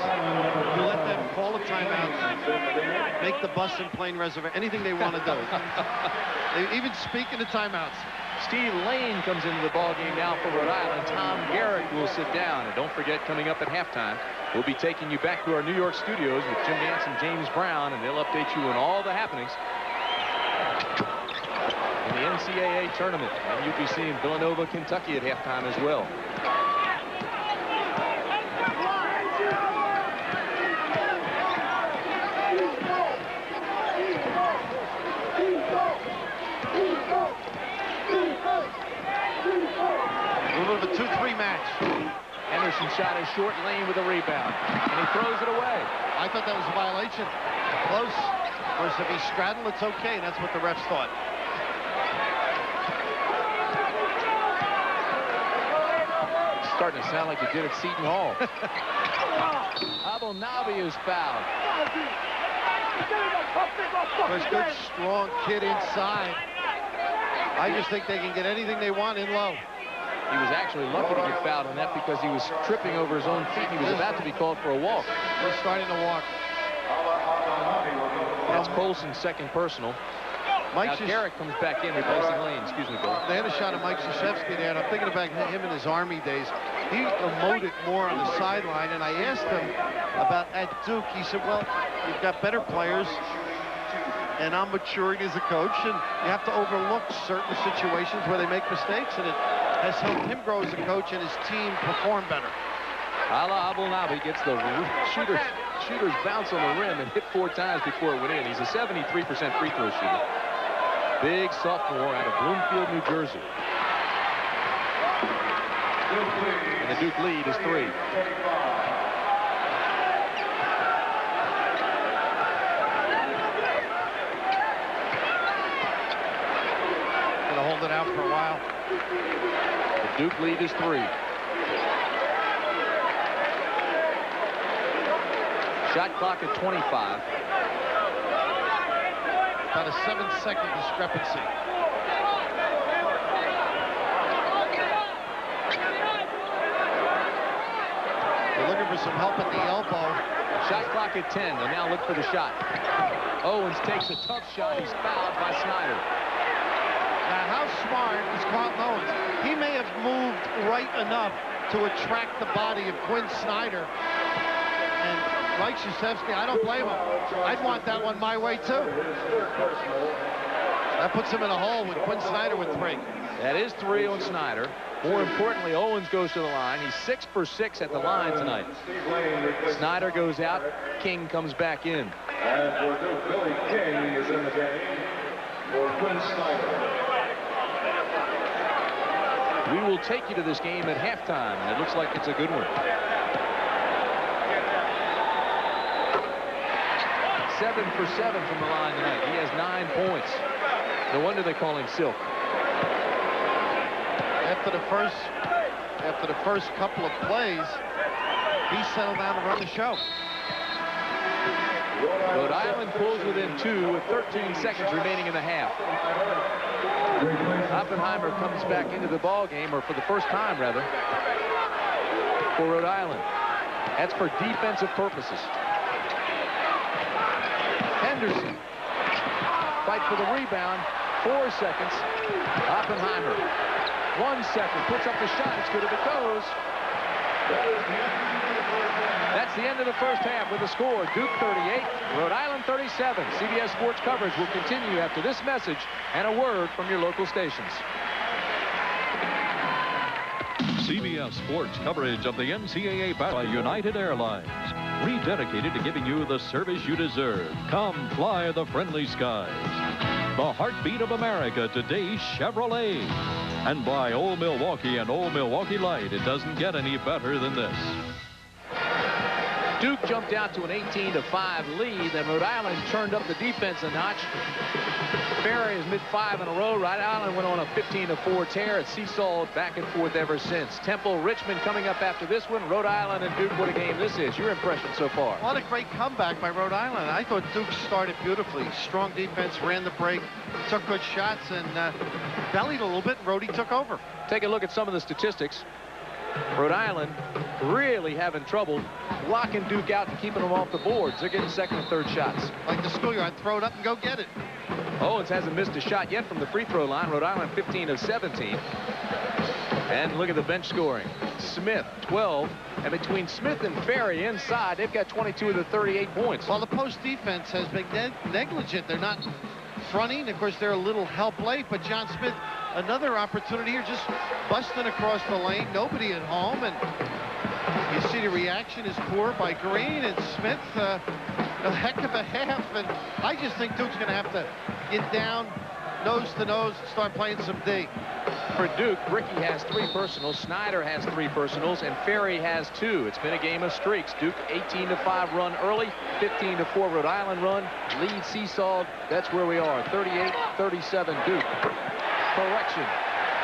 you let them call a timeout, make the bus and plane reservation, anything they want to do. They even speak in the timeouts. Steve Lane comes into the ballgame now for Rhode Island. Tom Garrick will sit down. And don't forget, coming up at halftime, we'll be taking you back to our New York studios with Jim Nance and James Brown, and they'll update you on all the happenings in the NCAA tournament. And you'll be seeing Villanova, Kentucky at halftime as well. Anderson shot a short lane with a rebound, and he throws it away. I thought that was a violation. Close. Of course, if he straddled, it's okay. That's what the refs thought. It's starting to sound like it did at Seton Hall. Abonabi is fouled. There's a good, strong kid inside. I just think they can get anything they want in low. He was actually lucky to get fouled on that because he was tripping over his own feet. He was about to be called for a walk. He's starting to walk. That's Colson's second personal. Now Garrett comes back in, replacing Lane. Excuse me, Bill. They had a shot at Mike Krzyzewski there, and I'm thinking about him in his Army days. He emoted more on the sideline, and I asked him about at Duke. He said, well, you've got better players, and I'm maturing as a coach, and you have to overlook certain situations where they make mistakes, and it has helped him grow as a coach and his team perform better. Ala Abonabi gets the shooter's bounce on the rim and hit 4 times before it went in. He's a 73% free throw shooter. Big sophomore out of Bloomfield, New Jersey. And the Duke lead is 3. Gonna hold it out for a while. The Duke lead is 3. Shot clock at 25. About a 7-second discrepancy. They're looking for some help at the elbow. Shot clock at 10. They now look for the shot. Owens takes a tough shot. He's fouled by Snyder. Now, how smart is Carlton Owens? He may have moved right enough to attract the body of Quinn Snyder. And Mike Krzyzewski, I don't blame him. I'd want that one my way, too. That puts him in a hole with Quinn Snyder with 3. That is 3 on Snyder. More importantly, Owens goes to the line. He's 6 for 6 at the line tonight. Snyder goes out. King comes back in. And for Duke, Billy King is in the game for Quinn Snyder. We will take you to this game at halftime, and it looks like it's a good one. 7 for 7 from the line tonight. He has 9 points. No wonder they call him Silk. After the first couple of plays, he settled down to run the show. Rhode Island pulls within 2 with 13 seconds remaining in the half. Oppenheimer comes back into the ball game, or for the first time, rather, for Rhode Island. That's for defensive purposes. Henderson. Fight for the rebound. 4 seconds. Oppenheimer. 1 second. Puts up the shot. It's good if it goes. That's the end of the first half with the score. Duke 38, Rhode Island 37. CBS Sports coverage will continue after this message and a word from your local stations. CBS Sports coverage of the NCAA by United Airlines. Rededicated to giving you the service you deserve. Come fly the friendly skies. The heartbeat of America, today's Chevrolet. And by Old Milwaukee and Old Milwaukee Light, it doesn't get any better than this. Duke jumped out to an 18-5 lead. Then Rhode Island turned up the defense a notch. Ferry has made 5 in a row. Rhode Island went on a 15-4 tear. It's seesawed back and forth ever since. Temple, Richmond coming up after this one. Rhode Island and Duke, what a game this is. Your impression so far? What a great comeback by Rhode Island. I thought Duke started beautifully. Strong defense, ran the break, took good shots, and bellied a little bit. Rhody took over. Take a look at some of the statistics. Rhode Island really having trouble locking Duke out and keeping them off the boards. They're getting second and third shots. Like the schoolyard, throw it up and go get it. Owens hasn't missed a shot yet from the free throw line. Rhode Island 15 of 17. And look at the bench scoring. Smith 12, and between Smith and Ferry inside, they've got 22 of the 38 points. Well, the post defense has been negligent. They're not fronting. Of course, they're a little help late, but John Smith, another opportunity here, just busting across the lane. Nobody at home, and you see the reaction is poor by Green, and Smith, a heck of a half, and I just think Duke's going to have to get down nose to nose and start playing some D. For Duke, Bricky has 3 personals, Snyder has 3 personals, and Ferry has 2. It's been a game of streaks. Duke 18-5 run early, 15-4 Rhode Island run. Lead seesawed. That's where we are. 38-37 Duke. Correction.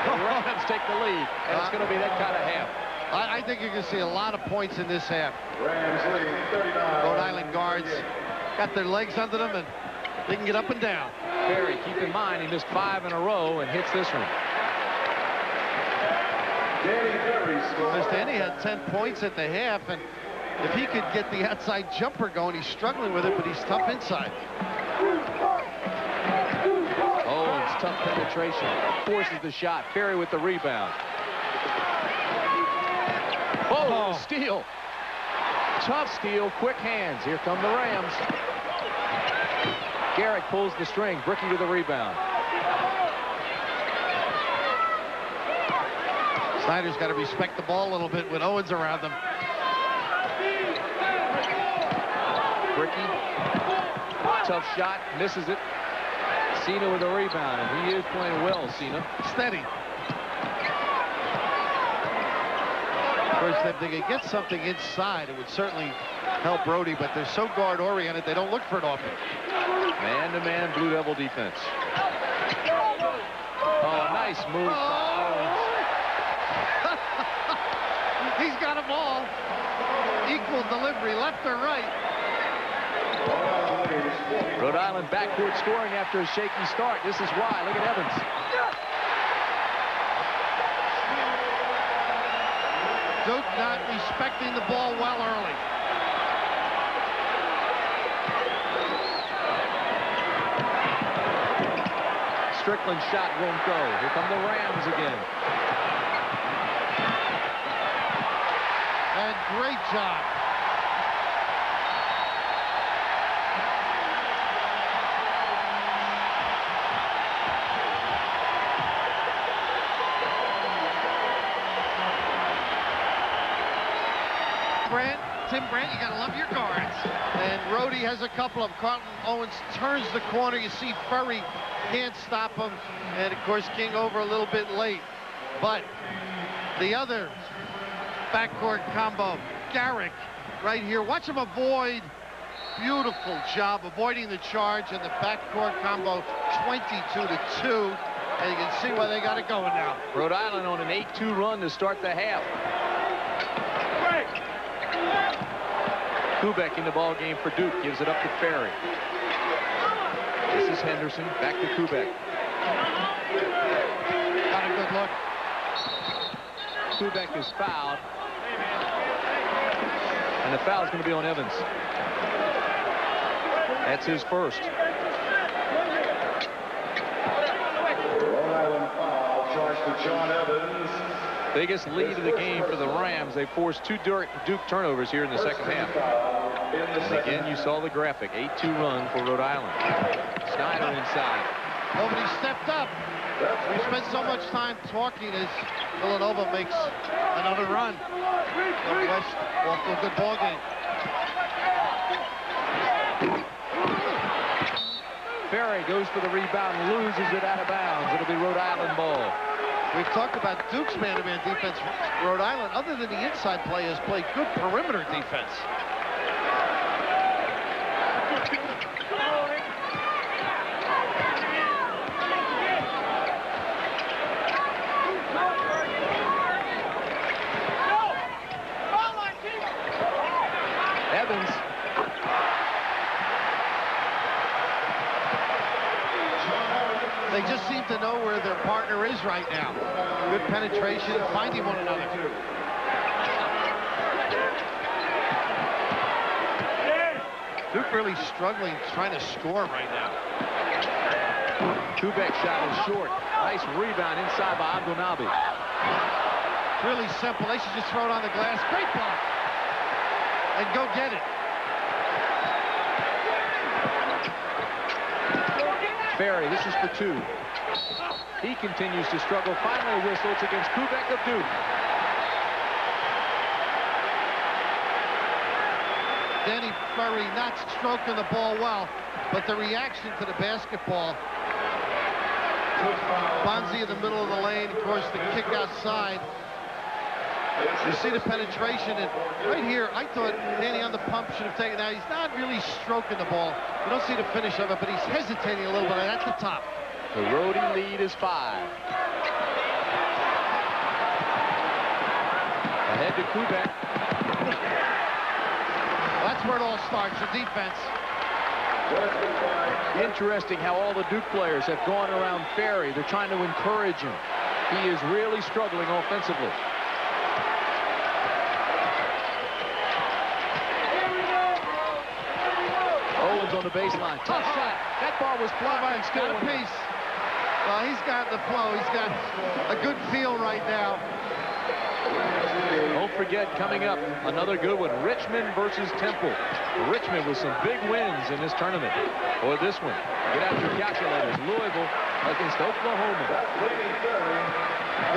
The Rams take the lead, and it's going to be that kind of half. I think you're going to see a lot of points in this half. Rams lead 39. Rhode Island guards got their legs under them, and they can get up and down. Ferry, keep in mind, he missed 5 in a row and hits this one. Danny had 10 points at the half, and if he could get the outside jumper going, he's struggling with it, but he's tough inside. Oh, it's tough penetration. Forces the shot. Ferry with the rebound. Oh, steal. Tough steal, quick hands. Here come the Rams. Garrett pulls the string. Bricky with the rebound. Snyder's got to respect the ball a little bit with Owens around them. Bricky, tough shot, misses it. Cena with a rebound, and he is playing well, Cena. Steady. Of course, if they could get something inside, it would certainly help Rhode, but they're so guard-oriented, they don't look for it often. Man-to-man Blue Devil defense. Oh, nice move. He's got them all. Equal delivery, left or right. Rhode Island backcourt scoring after a shaky start. This is why. Look at Evans. Duke not respecting the ball well early. Strickland's shot won't go. Here come the Rams again. And great job. Tim Brandt, you gotta love your guards. And Rhode has a couple of them. Carlton Owens turns the corner. You see Ferry can't stop him. And of course, King over a little bit late. But the other backcourt combo, Garrick right here. Watch him avoid. Beautiful job avoiding the charge, and the backcourt combo 22-2. And you can see why they got it going now. Rhode Island on an 8-2 run to start the half. Kubek in the ball game for Duke, gives it up to Ferry. This is Henderson, back to Kubek. Got a good look. Kubek is fouled. And the foul is going to be on Evans. That's his first. Rhode Island foul charged to John Evans. Biggest lead of the game for the Rams. They forced 2 Duke turnovers here in the second half. And again, you saw the graphic. 8-2 run for Rhode Island. Snyder inside. Nobody stepped up. We spent so much time talking as Villanova makes another run. West off to a good ball game. Ferry goes for the rebound, loses it out of bounds. It'll be Rhode Island ball. We've talked about Duke's man-to-man defense. Rhode Island, other than the inside play, has played good perimeter defense. Evans. They just seem to know where their partner is right now. Good penetration, finding one another. Duke really struggling, trying to score right now. Kubek shot is short. Nice rebound inside by Abdelnabi. Really simple. They should just throw it on the glass. Great block. And go get it. Ferry, this is for 2. He continues to struggle. Finally a whistle. It's against Kubek of Duke. Danny Ferry not stroking the ball well, but the reaction to the basketball Bonzi in the middle of the lane. Of course, the kick outside. You see the penetration, and right here, I thought Danny on the pump should have taken it out. He's not really stroking the ball. You don't see the finish of it, but he's hesitating a little bit at the top. The Rhode lead is 5. Ahead to Kubek. That's where it all starts, the defense. Interesting how all the Duke players have gone around Ferry. They're trying to encourage him. He is really struggling offensively. Owens on the baseline. Tough shot. That ball was blocked and still got a piece. Well, he's got the flow. He's got a good feel right now. Don't forget, coming up, another good one, Richmond versus Temple. Richmond with some big wins in this tournament. Or this one. Get out your calculators. Louisville against Oklahoma.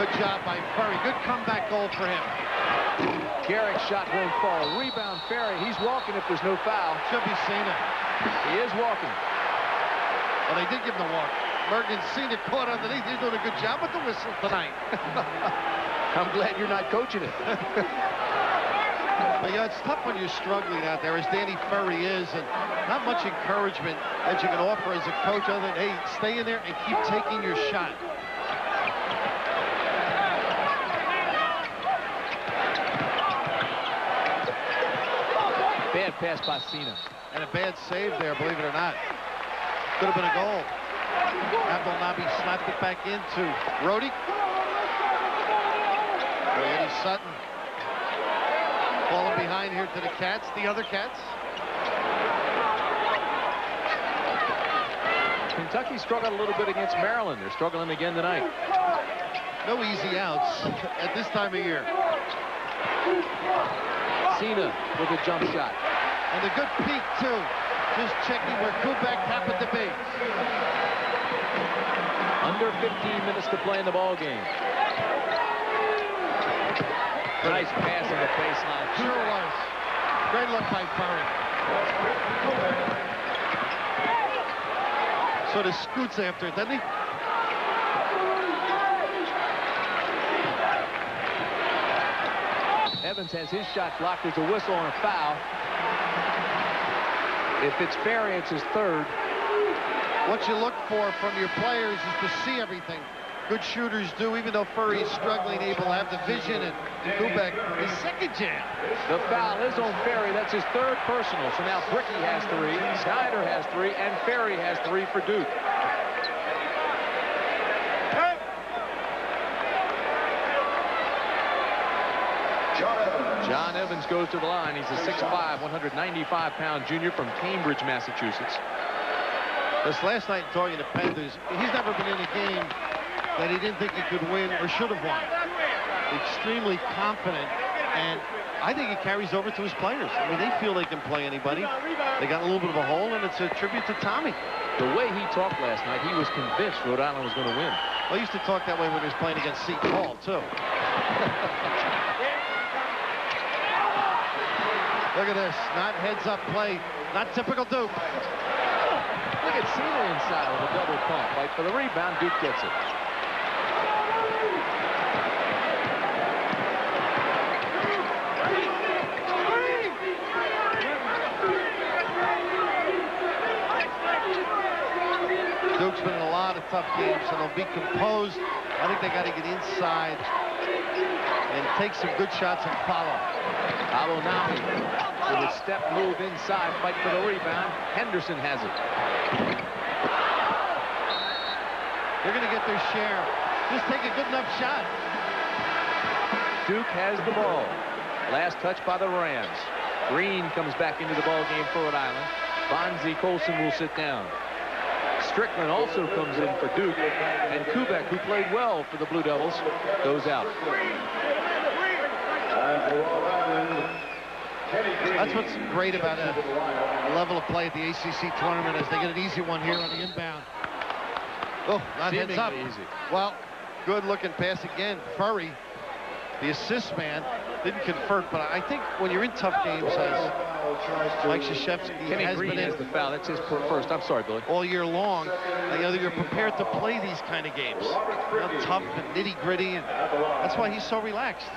Good job by Ferry. Good comeback goal for him. Garrick's shot won't fall. Rebound, Ferry. He's walking if there's no foul. Should be Cena. He is walking. Well, they did give him the walk. Mergen Cena caught underneath. He's doing a good job with the whistle tonight. I'm glad you're not coaching it. But, it's tough when you're struggling out there, as Danny Ferry is, and not much encouragement that you can offer as a coach other than, hey, stay in there and keep taking your shot. Bad pass by Cena. And a bad save there, believe it or not. Could have been a goal. Abdul Nabi slapped it back into Rhode. Eddie Sutton falling behind here to the Cats, the other Cats. Kentucky struggled a little bit against Maryland. They're struggling again tonight. No easy outs at this time of year. Cena with a jump shot. And a good peek, too. Just checking where Kubek happened to be. Under 15 minutes to play in the ball game. Nice pass on the baseline. Sure was. Great look by Ferry. Sort of scoots after it, doesn't he? Evans has his shot blocked. There's a whistle on a foul. If it's Ferry, it's his third. What you look for from your players is to see everything. Good shooters do, even though Ferry is struggling, able to have the vision, and Kubek, his second jam. The foul is on Ferry. That's his third personal. So now Bricky has 3, Snyder has 3, and Ferry has 3 for Duke. John Evans goes to the line. He's a 6'5", 195-pound junior from Cambridge, Massachusetts. This last night talking to Panthers, he's never been in a game that he didn't think he could win or should have won. Extremely confident, and I think it carries over to his players. I mean, they feel they can play anybody. They got a little bit of a hole, and it's a tribute to Tommy. The way he talked last night, he was convinced Rhode Island was going to win. Well, he used to talk that way when he was playing against Seton Hall, too. Look at this, not heads-up play, not typical Duke. Look at Cena inside with a double pump. Fight for the rebound, Duke gets it. Duke's been in a lot of tough games, so they'll be composed. I think they got to get inside and take some good shots and follow. Abonami with a step move inside, fight for the rebound. Henderson has it. They're going to get their share. Just take a good enough shot. Duke has the ball. Last touch by the Rams. Green comes back into the ball game for Rhode Island. Bonzi Colson will sit down. Strickland also comes in for Duke, and Kubek, who played well for the Blue Devils, goes out. That's what's great about a level of play at the ACC tournament, is they get an easy one here on the inbound. Oh, not heads up. Easy. Well, good looking pass again. Furry, the assist man, didn't convert, but I think when you're in tough games, as Mike Krzyzewski Kenny has Green been in has the foul. That's his first. I'm sorry, Billy. all year long, you know, you're prepared to play these kind of games. You know, tough and nitty-gritty, and that's why he's so relaxed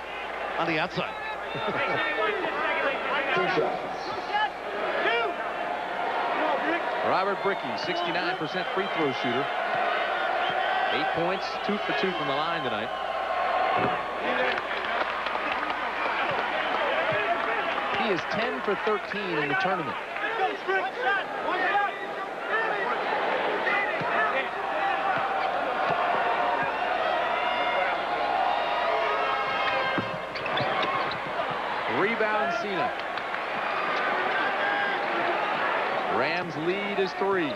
on the outside. Robert Brickey, 69% free throw shooter. 8 points, 2 for 2 from the line tonight. He is 10 for 13 in the tournament. Rebound, Cena. Rams lead is 3.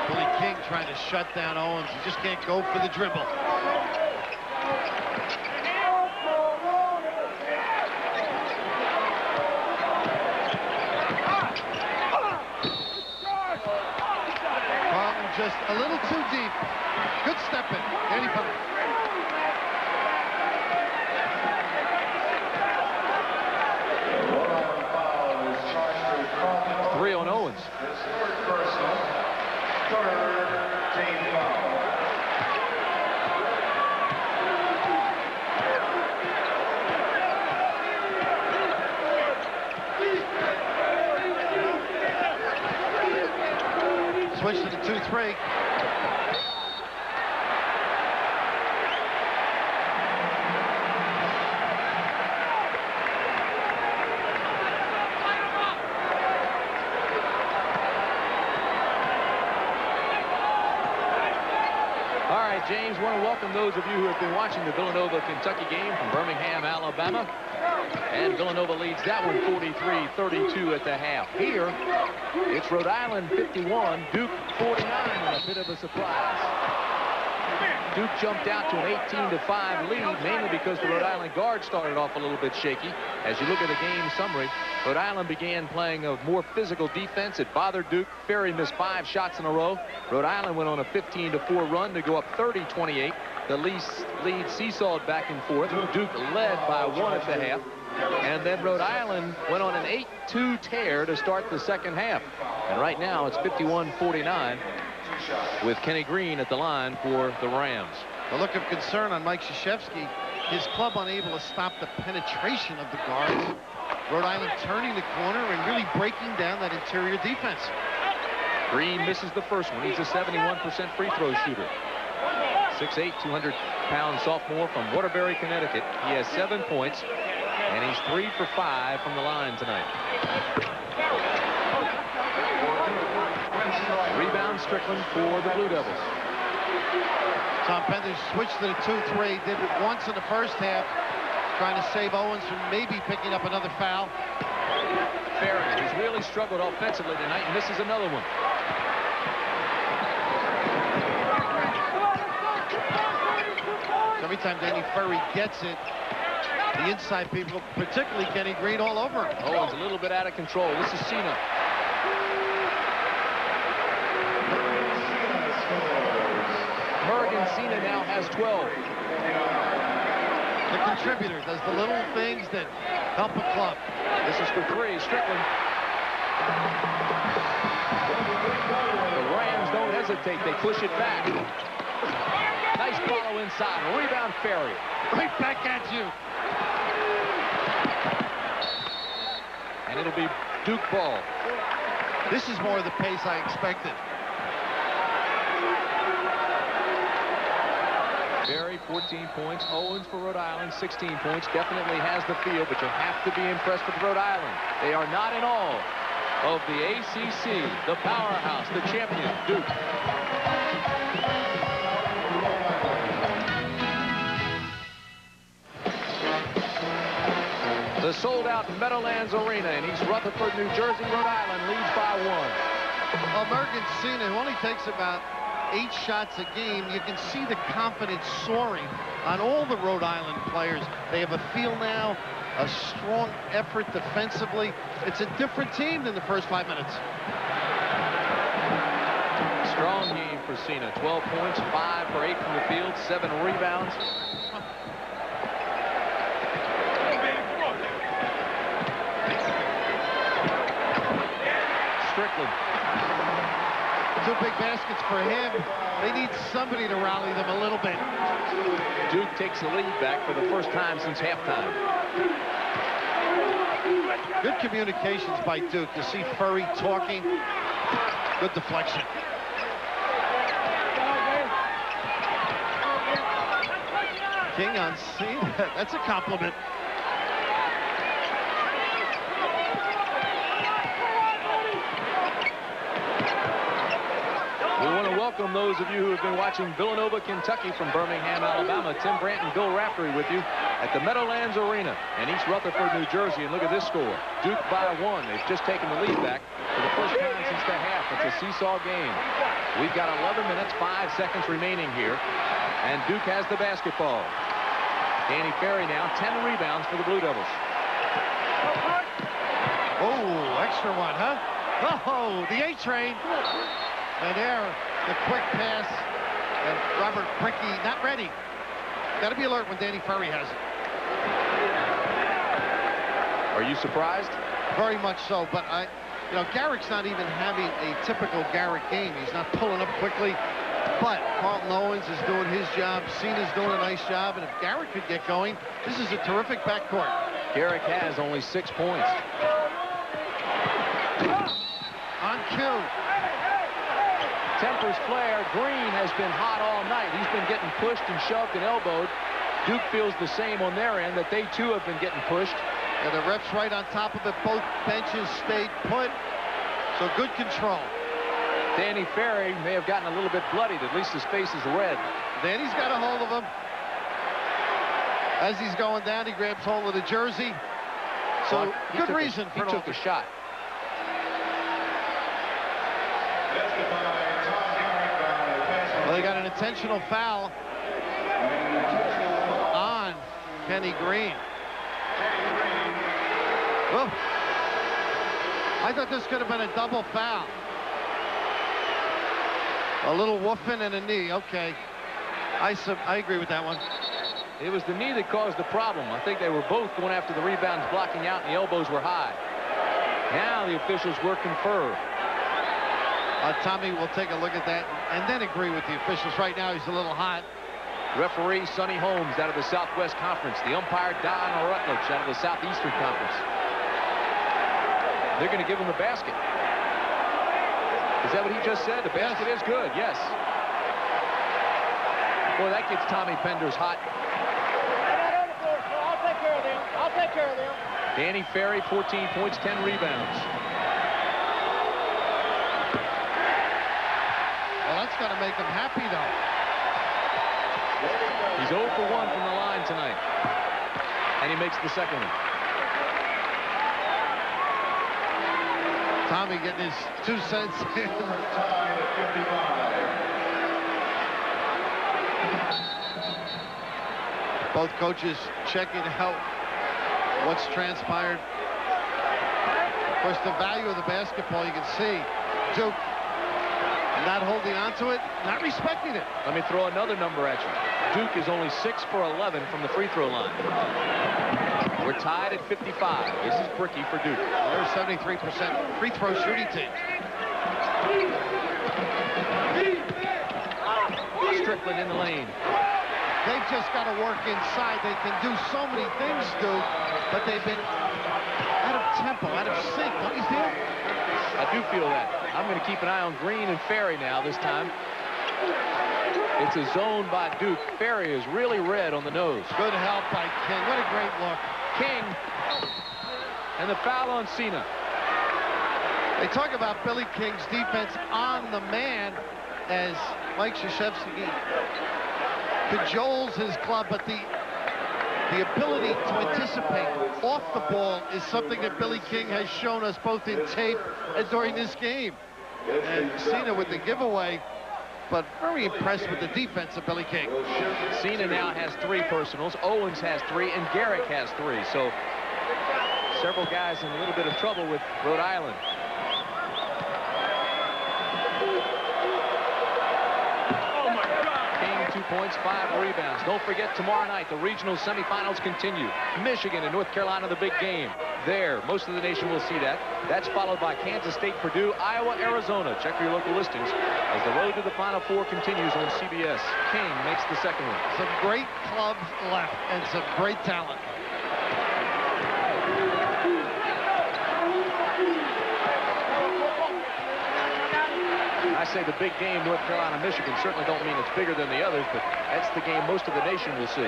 Billy King trying to shut down Owens. He just can't go for the dribble. Carlton just a little too deep. Good step in. 85. On Owens. Switch to the 2-3. James, want to welcome those of you who have been watching the Villanova-Kentucky game from Birmingham, Alabama. And Villanova leads that one 43-32 at the half. Here, it's Rhode Island 51, Duke 49, and a bit of a surprise. Duke jumped out to an 18-5 lead, mainly because the Rhode Island guard started off a little bit shaky. As you look at the game summary, Rhode Island began playing a more physical defense. It bothered Duke. Ferry missed 5 shots in a row. Rhode Island went on a 15-4 run to go up 30-28. The lead seesawed back and forth. Duke led by 1 at the half. And then Rhode Island went on an 8-2 tear to start the second half. And right now it's 51-49 with Kenny Green at the line for the Rams. A look of concern on Mike Krzyzewski. His club unable to stop the penetration of the guards. Rhode Island turning the corner and really breaking down that interior defense. Green misses the first one. He's a 71% free throw shooter. 6'8", 200-pound sophomore from Waterbury, Connecticut. He has 7 points, and he's 3 for 5 from the line tonight. Rebound Strickland for the Blue Devils. Tom Pender switched to the 2-3. Did it once in the first half, trying to save Owens from maybe picking up another foul. Ferry, who's really struggled offensively tonight, and misses another one. So every time Danny Ferry gets it, the inside people, particularly Kenny Green, all over him. Owens a little bit out of control. This is Cena. Morgan Cena now has 12. The contributor does the little things that help a club. This is for 3. Strickland. The Rams don't hesitate. They push it back. Nice follow inside. Rebound Ferry. Right back at you. And it'll be Duke ball. This is more of the pace I expected. Ferry, 14 points. Owens for Rhode Island, 16 points. Definitely has the field, but you have to be impressed with Rhode Island. They are not in awe of the ACC, the powerhouse, the champion, Duke. The sold-out Meadowlands Arena in East Rutherford, New Jersey, Rhode Island leads by 1. Well, Morgan Cena, who only takes about 8 shots a game, you can see the confidence soaring on all the Rhode Island players. They have a feel now, a strong effort defensively. It's a different team than the first 5 minutes. Strong game for Cena. 12 points, 5 for 8 from the field, 7 rebounds. Strickland. 2 big baskets for him. They need somebody to rally them a little bit. Duke takes the lead back for the first time since halftime. Good communications by Duke. You see Furry talking. Good deflection. King on scene. That's a compliment. We want to welcome those of you who have been watching Villanova, Kentucky from Birmingham, Alabama. Tim Brandt and Bill Raftery with you at the Meadowlands Arena in East Rutherford, New Jersey. And look at this score. Duke by 1. They've just taken the lead back for the first time since the half. It's a seesaw game. We've got 11 minutes, 5 seconds remaining here. And Duke has the basketball. Danny Ferry now, 10 rebounds for the Blue Devils. Oh, extra one, huh? Oh, the A train. And there, the quick pass. And Robert Bricky not ready. Got to be alert when Danny Ferry has it. Are you surprised? Very much so, but Garrick's not even having a typical Garrick game. He's not pulling up quickly. But Carlton Owens is doing his job. Cena's doing a nice job. And if Garrick could get going, this is a terrific backcourt. Garrick has only 6 points. On cue. Tempers flare. Green has been hot all night. He's been getting pushed and shoved and elbowed. Duke feels the same on their end, that they too have been getting pushed. And the ref's right on top of it. Both benches stayed put. So good control. Danny Ferry may have gotten a little bit bloodied. At least his face is red. Danny's got a hold of him. As he's going down, he grabs hold of the jersey. So good reason for he took a shot. Well, they got an intentional foul on Kenny Green. Oh, I thought this could have been a double foul. A little woofing and a knee. Okay. I agree with that one. It was the knee that caused the problem. I think they were both going after the rebounds, blocking out, and the elbows were high. Now the officials will confer. Tommy will take a look at that and then agree with the officials. Right now, he's a little hot. Referee Sonny Holmes out of the Southwest Conference. The umpire Don Rutledge out of the Southeastern Conference. They're going to give him the basket. Is that what he just said? The basket is good, yes. Boy, that gets Tommy Penders hot. I'll take care of them. I'll take care of them. Danny Ferry, 14 points, 10 rebounds. Well, that's going to make him happy, though. He's 0 for 1 from the line tonight. And he makes the second one. Tommy getting his 2 cents in. Both coaches checking out what's transpired. Of course, the value of the basketball, you can see Duke not holding on to it, not respecting it. Let me throw another number at you. Duke is only 6 for 11 from the free throw line. We're tied at 55. This is Bricky for Duke. They're 73% free throw shooting team. Strickland in the lane. They've just got to work inside. They can do so many things, Duke, but they've been out of tempo, out of sync. Don't you feel? I do feel that. I'm going to keep an eye on Green and Ferry now this time. It's a zone by Duke. Ferry is really red on the nose. Good help by King. What a great look. King. And the foul on Cena. They talk about Billy King's defense on the man as Mike Krzyzewski cajoles his club, but the ability to anticipate off the ball is something that Billy King has shown us both in tape and during this game. And Cena with the giveaway, but very impressed with the defense of Billy King. Cena now has 3 personals. Owens has 3, and Garrick has 3. So several guys in a little bit of trouble with Rhode Island. Oh my God! King, 2 points, 5 rebounds. Don't forget, tomorrow night, the regional semifinals continue. Michigan and North Carolina, the big game. there. Most of the nation will see that. That's followed by Kansas State, Purdue, Iowa, Arizona. Check your local listings as the road to the Final Four continues on CBS. King makes the second one. Some great clubs left and some great talent. I say the big game, North Carolina, Michigan, certainly don't mean it's bigger than the others, but that's the game most of the nation will see.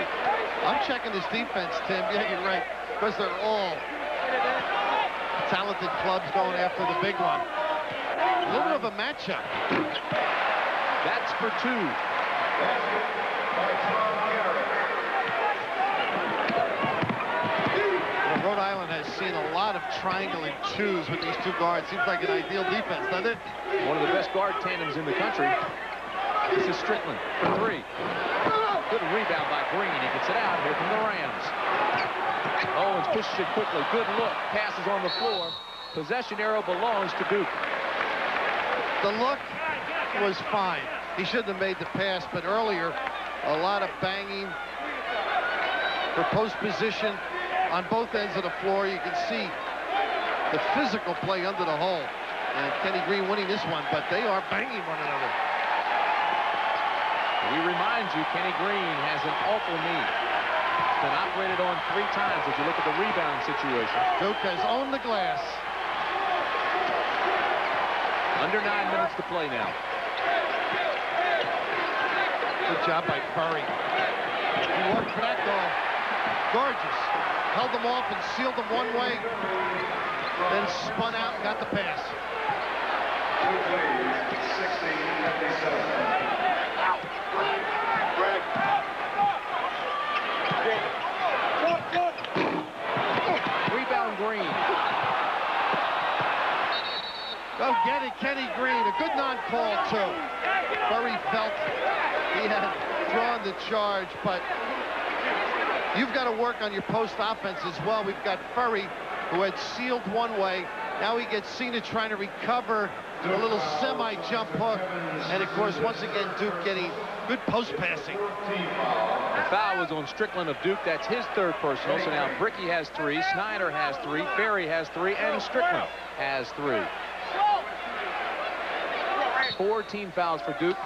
I'm checking this defense, Tim. Yeah, you're right. Because they're all talented clubs going after the big one. A little bit of a matchup. That's for two. Rhode Island has seen a lot of triangle and twos with these two guards. Seems like an ideal defense, doesn't it? One of the best guard tandems in the country. This is Strickland for three. Good rebound by Green. He gets it out here from the Rams. Owens pushes it quickly. Good look. Passes on the floor. Possession arrow belongs to Duke. The look was fine. He shouldn't have made the pass, but earlier, a lot of banging for post position on both ends of the floor. You can see the physical play under the hole. And Kenny Green winning this one, but they are banging one another. We remind you, Kenny Green has an awful knee. Been operated on 3 times if you look at the rebound situation. Duke has owned the glass. Under 9 minutes to play now. Good job by Curry. He worked for that goal. Gorgeous. Held them off and sealed them one way. Then spun out and got the pass. Rebound Green. Go get it, Kenny Green. A good non-call, too. Curry felt he had drawn the charge, but you've got to work on your post offense as well. We've got Furry, who had sealed one way. Now he gets Cena trying to recover a little semi-jump hook. And, of course, once again, Duke getting good post passing. The foul was on Strickland of Duke. That's his 3rd personal. So now Bricky has 3, Snyder has 3, Ferry has 3, and Strickland has 3. 4 team fouls for Duke.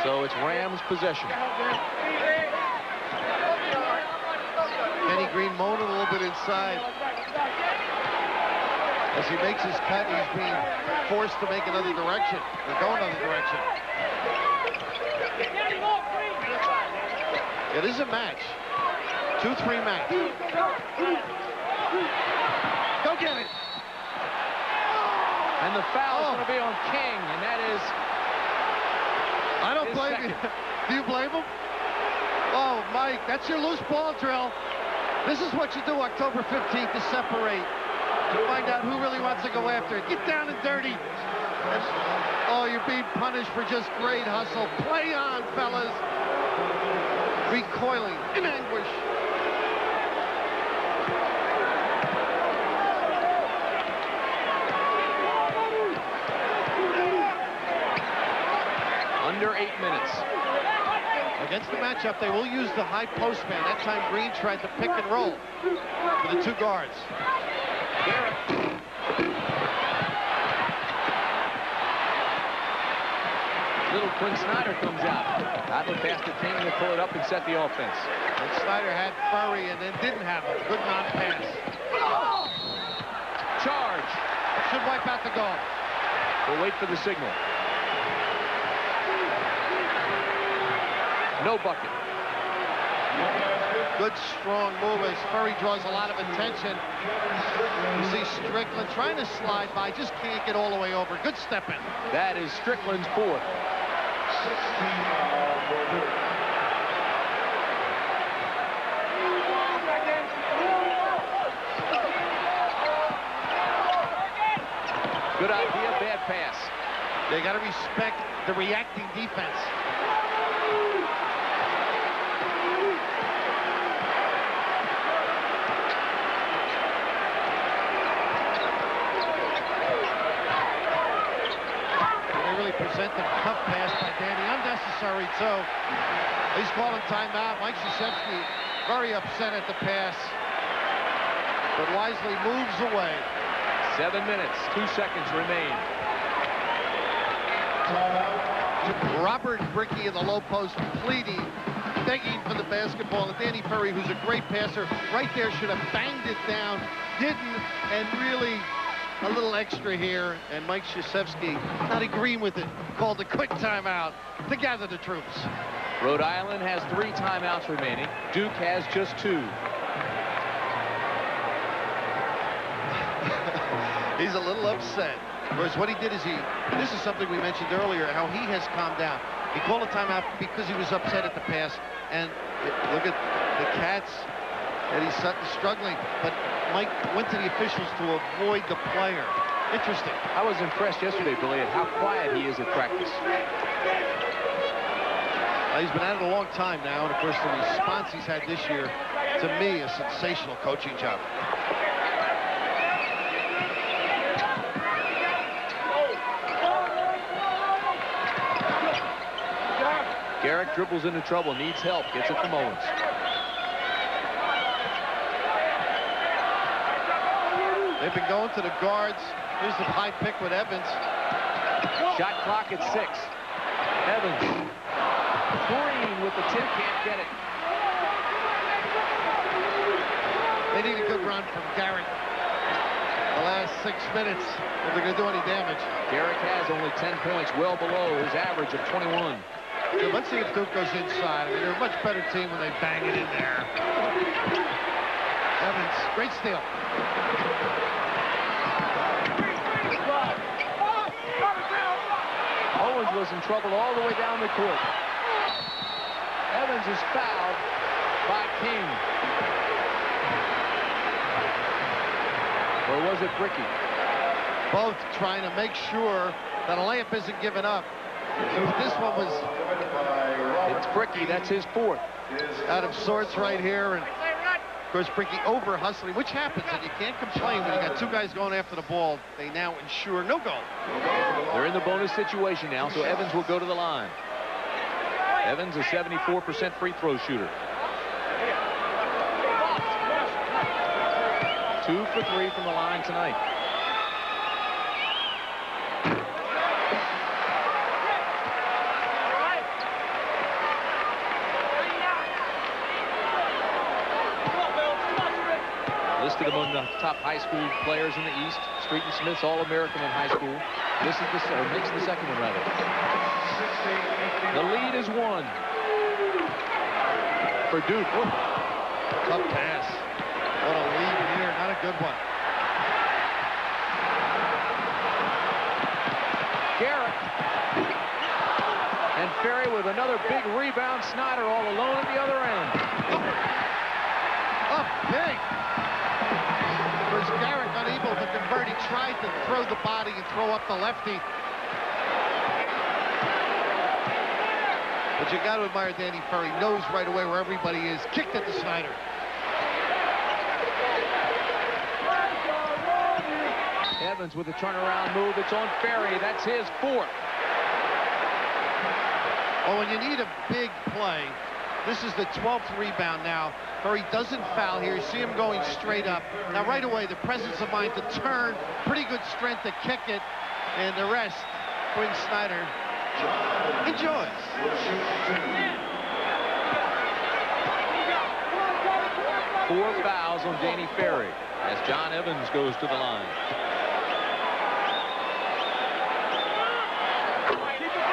So it's Rams possession. Kenny Green moaning a little bit inside. As he makes his cut, he's being forced to make another direction, or go another direction. It is a match. 2-3 match. Go get it. And the foul is going to be on King, and that is I don't blame you. Do you blame him? Oh, Mike, that's your loose ball drill. This is what you do October 15th to separate. To find out who really wants to go after it. Get down and dirty. And, oh, you're being punished for just great hustle. Play on, fellas. Recoiling in anguish. under 8 minutes. Against the matchup, they will use the high post man. That time Green tried to pick and roll for the 2 guards. Little Quinn Snyder comes out. Outlet pass to King to pull it up and set the offense. And Snyder had Furry and then didn't have him. Good non-pass. Charge. Should wipe out the goal. We'll wait for the signal. No bucket. Good, strong move as Furry draws a lot of attention. You see Strickland trying to slide by, just can't get all the way over. Good step in. That is Strickland's 4th. Good idea, bad pass. They got to respect the reacting defense. Present the tough pass by Danny. Unnecessary, too. He's calling timeout. Mike Krzyzewski very upset at the pass. but wisely moves away. 7 minutes, 2 seconds remain. Robert Brickey in the low post pleading, begging for the basketball. And Danny Ferry, who's a great passer, right there should have banged it down, didn't, and really a little extra here. And Mike Krzyzewski, not agreeing with it, called a quick timeout to gather the troops. Rhode Island has 3 timeouts remaining. Duke has just 2. He's a little upset. Of course, what he did is and this is something we mentioned earlier, how he has calmed down. He called a timeout because he was upset at the pass. And look at the Cats, Eddie Sutton struggling. But Mike went to the officials to avoid the player. Interesting. I was impressed yesterday, Billy, at how quiet he is at practice. He's been at it a long time now. And, of course, the response he's had this year, to me, a sensational coaching job. Garrick dribbles into trouble, needs help, gets it from Owens. They've been going to the guards. Here's the high pick with Evans. Shot clock at 6. Evans. Green with the tip, can't get it. They need a good run from Garrick. The last 6 minutes, if they're going to do any damage. Garrick has only 10 points, well below his average of 21. So let's see if Duke goes inside. I mean, they're a much better team when they bang it in there. Evans, great steal. Owens was in trouble all the way down the court. Evans is fouled by King. Or was it Brickey? Both trying to make sure that a layup isn't given up. This one was... It's Brickey, that's his 4th. Out of sorts right here. And of course, Brickey over hustling, which happens, and you can't complain when you got 2 guys going after the ball. They now ensure no goal. They're in the bonus situation now, so Evans will go to the line. Evans, a 74% free throw shooter. 2 for 3 from the line tonight. Listed among the top high school players in the East. Street and Smith's All-American in high school. This is makes the second one, rather. The lead is 1 for Duke. Oh. Tough pass. What a lead here. Not a good one. Garrick. And Ferry with another big rebound. Snyder all alone at the other end. Up big. Was Garrick unable to convert? He tried to throw the body and throw up the lefty. But you got to admire Danny Ferry. Knows right away where everybody is. Kicked it to Snyder. Evans with a turnaround move. It's on Ferry. That's his 4th. Well, when you need a big play, this is the 12th rebound now. Ferry doesn't foul here. You see him going straight up. Now, right away, the presence of mind to turn. Pretty good strength to kick it. And the rest, Quinn Snyder enjoys. 4 fouls on Danny Ferry as John Evans goes to the line.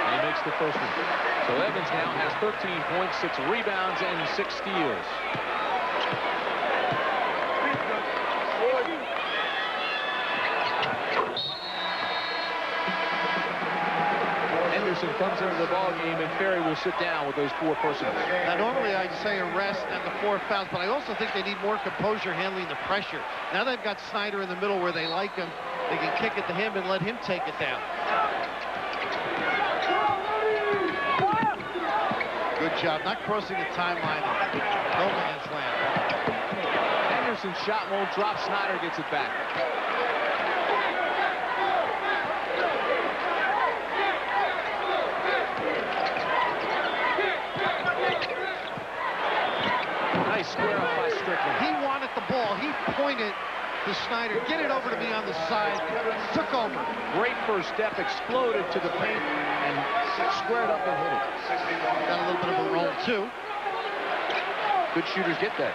And he makes the first one. So Evans now has 13 points, 6 rebounds, and 6 steals. Henderson comes into the ball game, and Ferry will sit down with those 4 personals. Now, normally I'd say a rest and the 4 fouls, but I also think they need more composure handling the pressure. Now they've got Snyder in the middle where they like him. They can kick it to him and let him take it down. Good job, not crossing the timeline. No man's land. Henderson's shot won't drop. Snyder gets it back. Nice square up by Strickland. He wanted the ball. He pointed to Snyder, get it over to me on the side, took over. Great first step, exploded to the paint, and squared up and hit it. Got a little bit of a roll, too. Good shooters get that.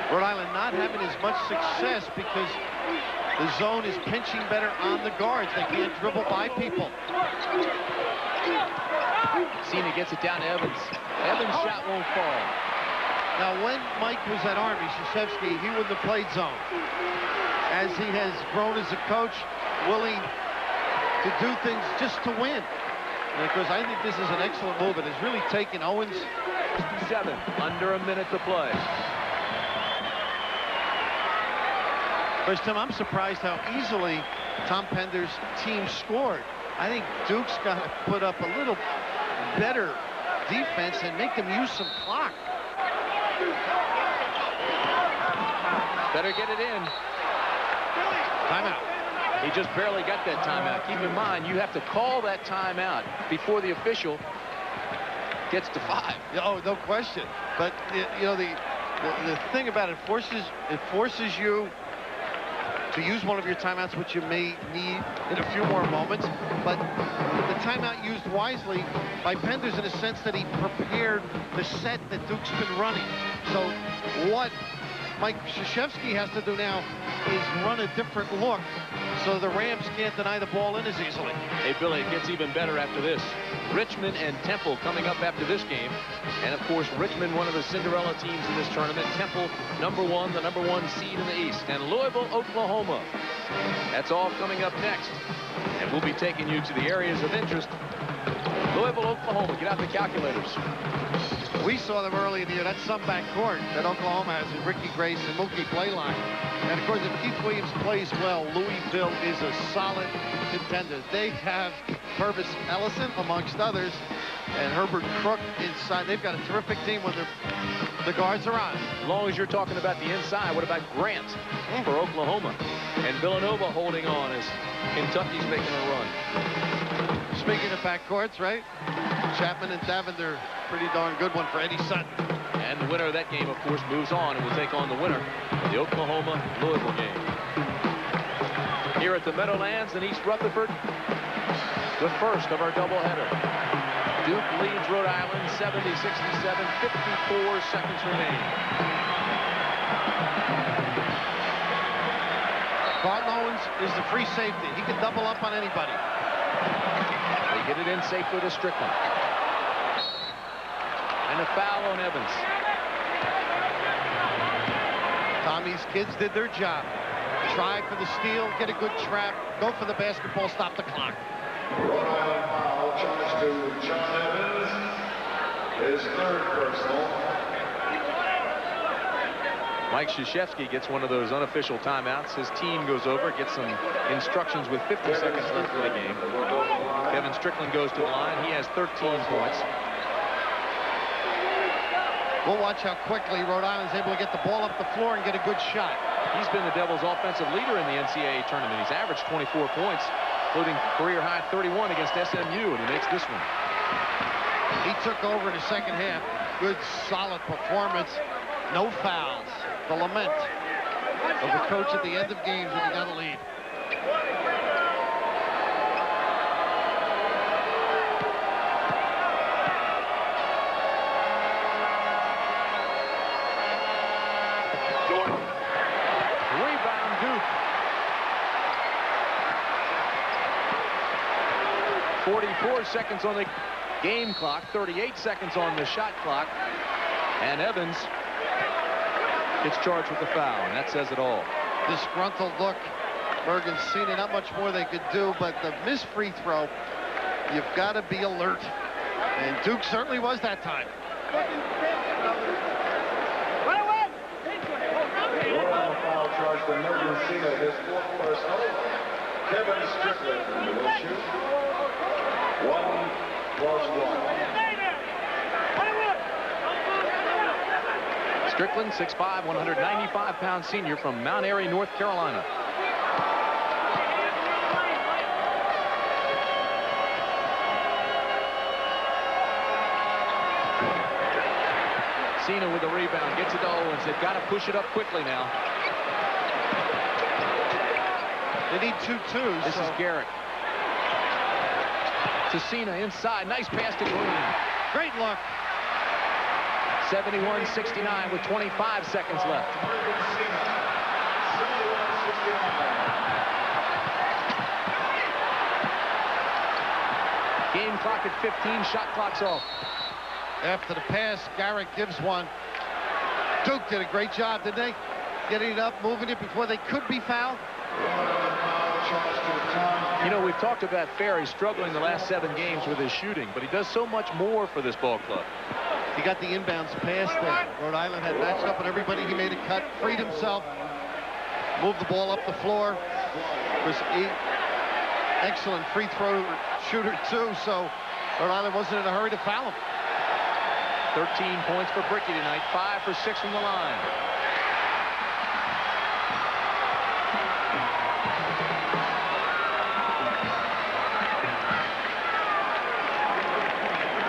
Rhode Island not having as much success because the zone is pinching better on the guards. They can't dribble by people. Cena gets it down to Evans. Evans' shot won't fall. Now, when Mike was at Army, Krzyzewski, he wouldn't have played zone. As he has grown as a coach, willing to do things just to win. And of course, I think this is an excellent move. It has really taken Owens. 7, under a minute to play. First time, I'm surprised how easily Tom Pender's team scored. I think Duke's got to put up a little better defense and make them use some clock. Better get it in. Timeout. He just barely got that timeout. Keep in mind, you have to call that timeout before the official gets to 5. Oh, no question. But you know, the thing about it forces you to use one of your timeouts, which you may need in a few more moments. But the timeout used wisely by Penders in a sense that he prepared the set that Duke's been running. So what Mike Krzyzewski has to do now is run a different look so the Rams can't deny the ball in as easily. Hey, Billy, it gets even better after this. Richmond and Temple coming up after this game. And, of course, Richmond, one of the Cinderella teams in this tournament. Temple, number 1, the number 1 seed in the East. And Louisville, Oklahoma. That's all coming up next. And we'll be taking you to the areas of interest. Louisville, Oklahoma. Get out the calculators. We saw them early in the year. That's some backcourt that Oklahoma has with Ricky Grace and Mookie Blaylock. And, of course, if Keith Williams plays well, Louisville is a solid contender. They have Purvis Ellison, amongst others, and Herbert Crook inside. They've got a terrific team when the guards are on. As long as you're talking about the inside, what about Grant for Oklahoma? And Villanova holding on as Kentucky's making a run. Speaking of backcourts, right? Chapman and Davender, pretty darn good one for Eddie Sutton. And the winner of that game, of course, moves on and will take on the winner of the Oklahoma-Louisville game. Here at the Meadowlands in East Rutherford, the first of our doubleheader. Duke leads Rhode Island 70-67, 54 seconds remaining. Carlton Owens is the free safety. He can double up on anybody. They get it in safely to Strickland. And a foul on Evans. Tommy's kids did their job. Try for the steal, get a good trap, go for the basketball, stop the clock. Rhode Island foul charge to John Evans. His third personal. Mike Krzyzewski gets one of those unofficial timeouts. His team goes over, gets some instructions with 50 seconds left for the game. Kevin Strickland goes to the line. He has 13 points. We'll watch how quickly Rhode Island's able to get the ball up the floor and get a good shot. He's been the Devils' offensive leader in the NCAA tournament. He's averaged 24 points, including career-high 31 against SMU, and he makes this one. He took over in the second half. Good, solid performance. No fouls. The lament of the coach at the end of games when he got a lead. Rebound Duke. 44 seconds on the game clock, 38 seconds on the shot clock, and Evans gets charged with the foul, and that says it all. Disgruntled look. Bergen's seen it. Not much more they could do, but the missed free throw, you've got to be alert. And Duke certainly was that time. Foul charge to Milton Cena, his fourth personal. Kevin Strickland will shoot. 1+1. Strickland, 6'5", 195-pound senior from Mount Airy, North Carolina. Cena with the rebound, gets it to Owens. They've got to push it up quickly now. They need 2-2s. This is Garrett. To Cena inside. Nice pass to Green. Great look. 71-69 with 25 seconds left. Game clock at 15. Shot clock's off. After the pass, Garrett gives one. Duke did a great job, didn't they? Getting it up, moving it before they could be fouled. You know, we've talked about Ferry struggling the last 7 games with his shooting, but he does so much more for this ball club. He got the inbounds pass there. Rhode Island had matched up with everybody. He made a cut, freed himself, moved the ball up the floor. Was excellent free throw shooter, too, so Rhode Island wasn't in a hurry to foul him. 13 points for Bricky tonight, 5 for 6 from the line.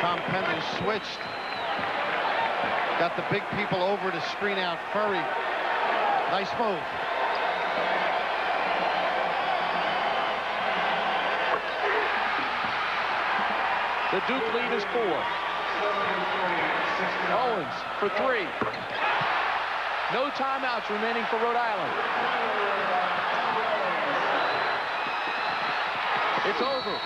Tom Penley switched. Got the big people over to screen out Furry. Nice move. The Duke lead is 4. Owens for 3. No timeouts remaining for Rhode Island. It's over.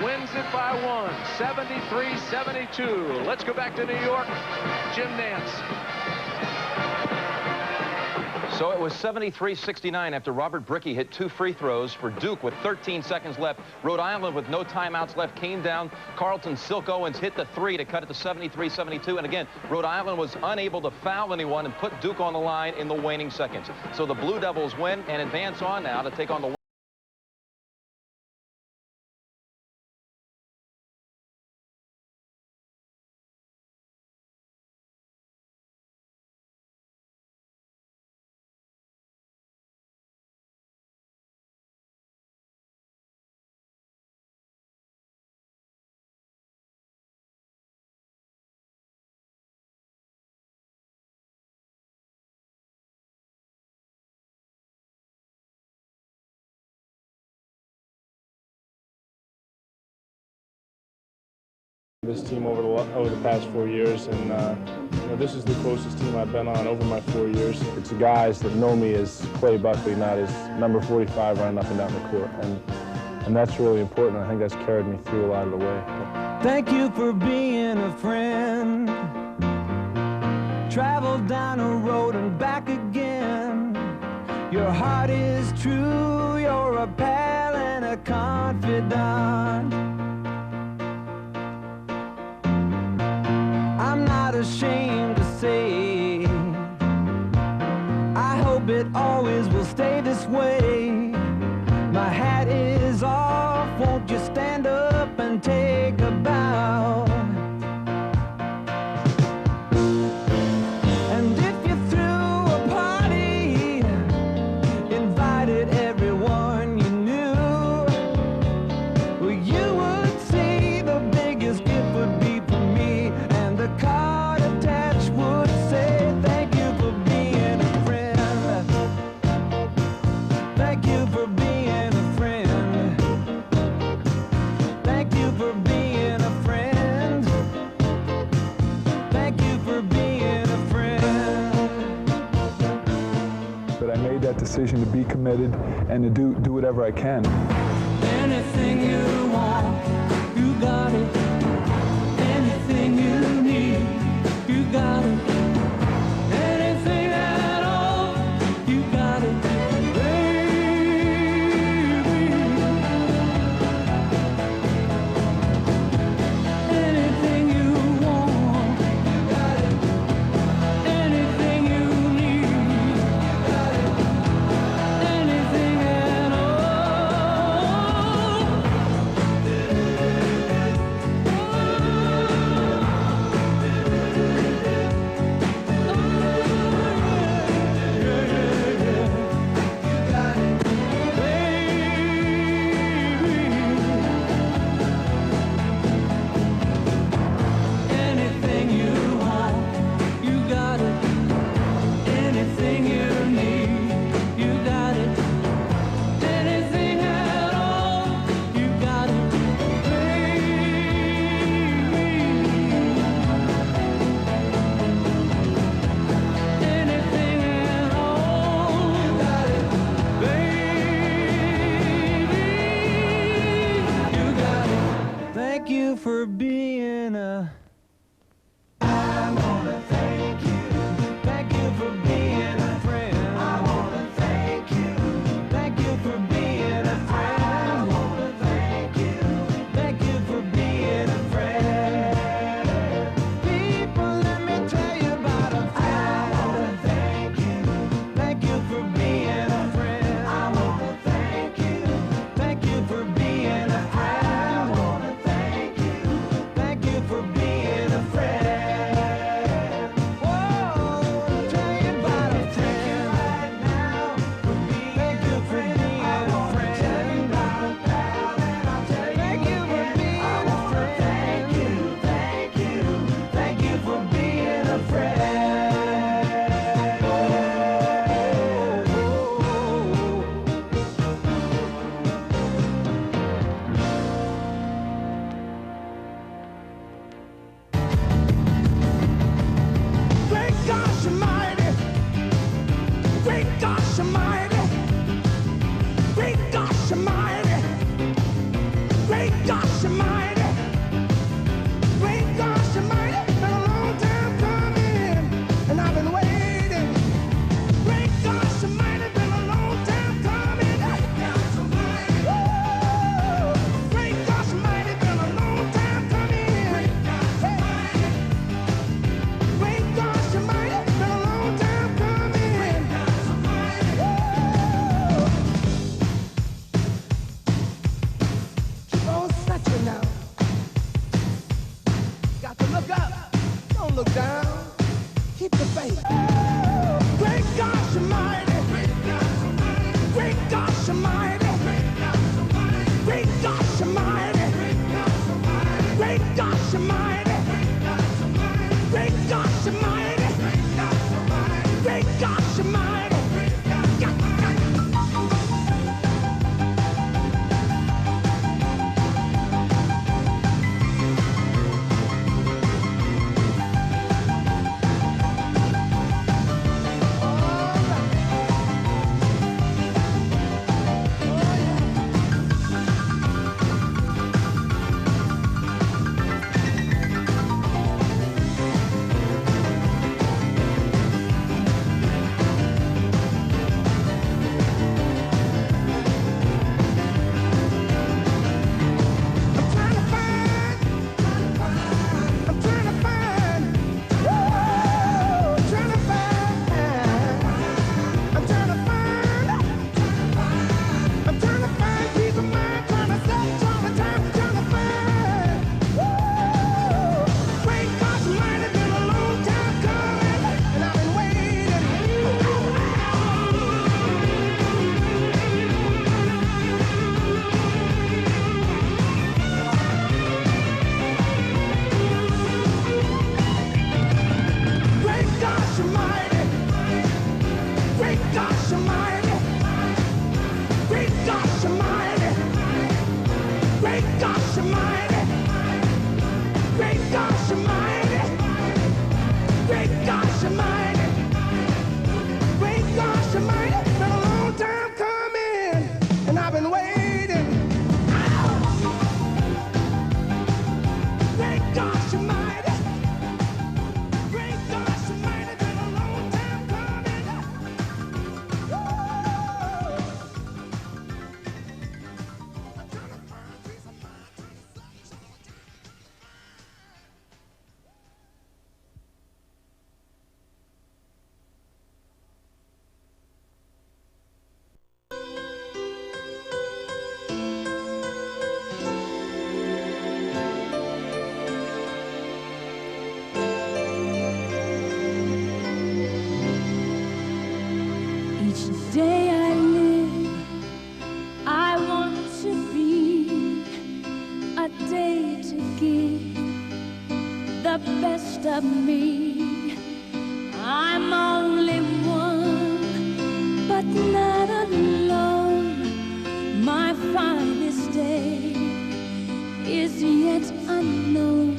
Wins it by 1, 73-72. Let's go back to New York. Jim Nance. So it was 73-69 after Robert Bricky hit 2 free throws for Duke with 13 seconds left. Rhode Island with no timeouts left came down. Carlton Silk Owens hit the 3 to cut it to 73-72. And again, Rhode Island was unable to foul anyone and put Duke on the line in the waning seconds. So the Blue Devils win and advance on now to take on the this team over the past 4 years, and you know, this is the closest team I've been on over my 4 years. It's the guys that know me as Clay Buckley, not as number 45 running up and down the court, and that's really important. I think that's carried me through a lot of the way. Thank you for being a friend. Travel down a road and back again. Your heart is true. You're a pal and a confidant. I'm not ashamed to say, I hope it always will stay this way. My hat is off, won't you stand up and take a bow? And if you threw a party, invited everyone you knew, well, you would see the biggest gift would be for me, and the card attached would say, thank you for being a friend. Thank you for being a friend. Thank you for being a friend. Thank you for being a friend. But I made that decision to be committed and to do whatever I can. Anything you want, you got it. Anything you need, you got it. thank you for being a... I wanna thank you for being a friend. I wanna thank you for being a friend. I wanna thank you for being a friend. People, let me tell you about a friend. I wanna thank you for being a friend. I wanna thank you for being a friend. I wanna thank you for being a friend. day I live, I want to be a day to give the best of me. I'm only one, but not alone. My finest day is yet unknown.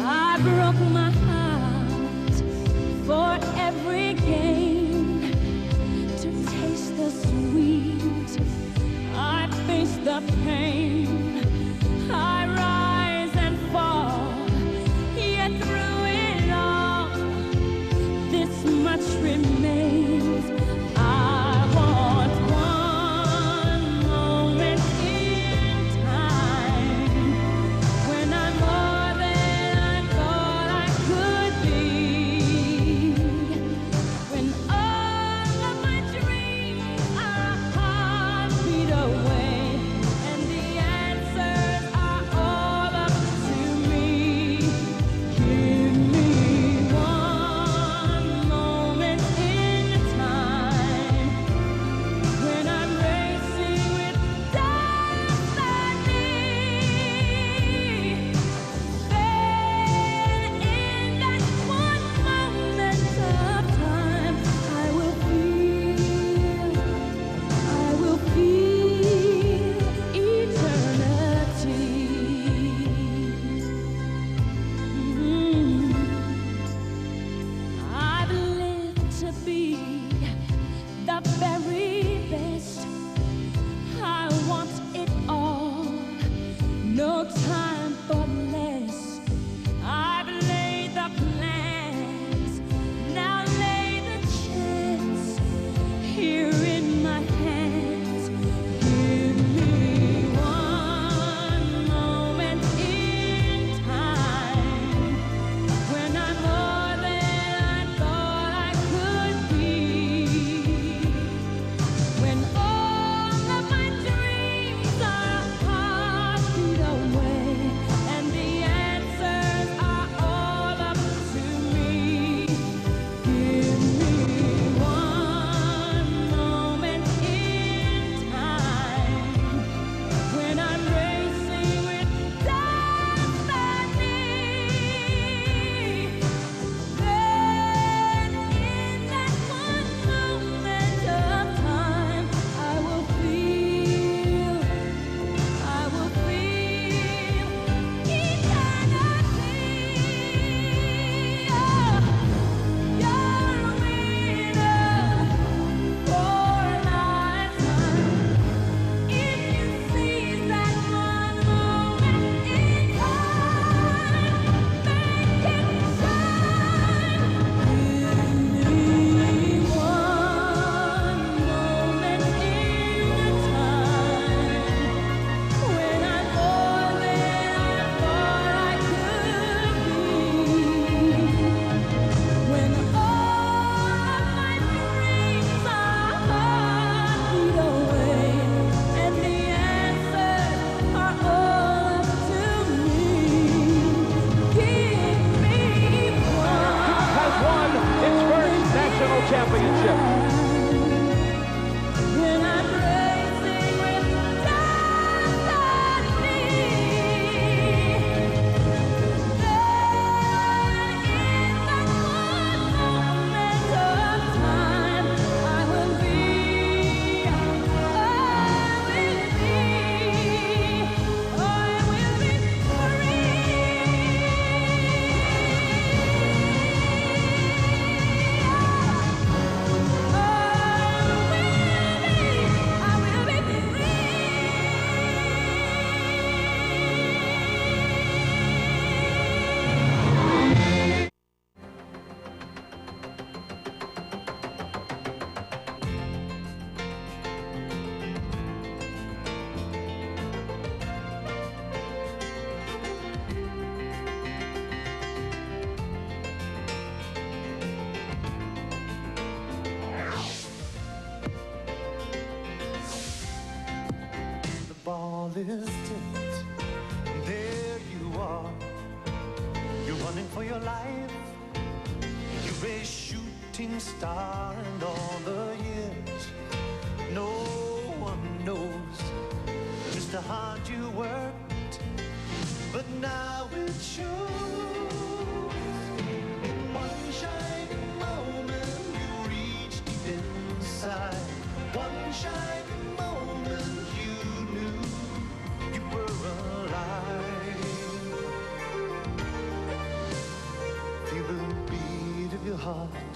I broke my heart for every game to taste the sweet. I face the pain. I rise. time for less. I've laid the plans, now lay the chance here in my hands. Give me one moment in time when I'm more than I thought I could be. When all of my dreams are a heartbeat away, and the answers are all up to me. Give me one moment in time when I'm racing with destiny. Then in that one moment of time, I will feel eternity. Oh, you're a winner for a lifetime. If you seize that one moment in time, make it shine. Give me one moment in time when I'm more than I thought I could be. When all of my dreams are a heartbeat away, and the answers are all up to me. Give me one. Has won its first national championship. When I'm racing with destiny, then in that one moment of time, I will be The ball is tipped. There you are. You're running for your life. You're a shooting star, and all the years no one knows just how hard you worked, but now it shows. In one shining moment you reach deep inside. One shining moment you knew you were alive. Feel the beat of your heart,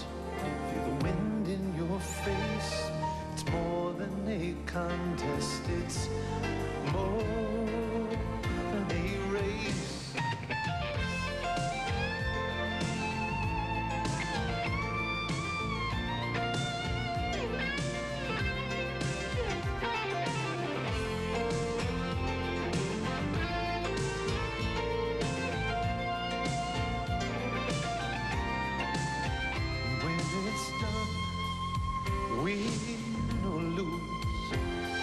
feel the wind in your face. It's more than a contest, it's more than a race. When it's done, win or lose,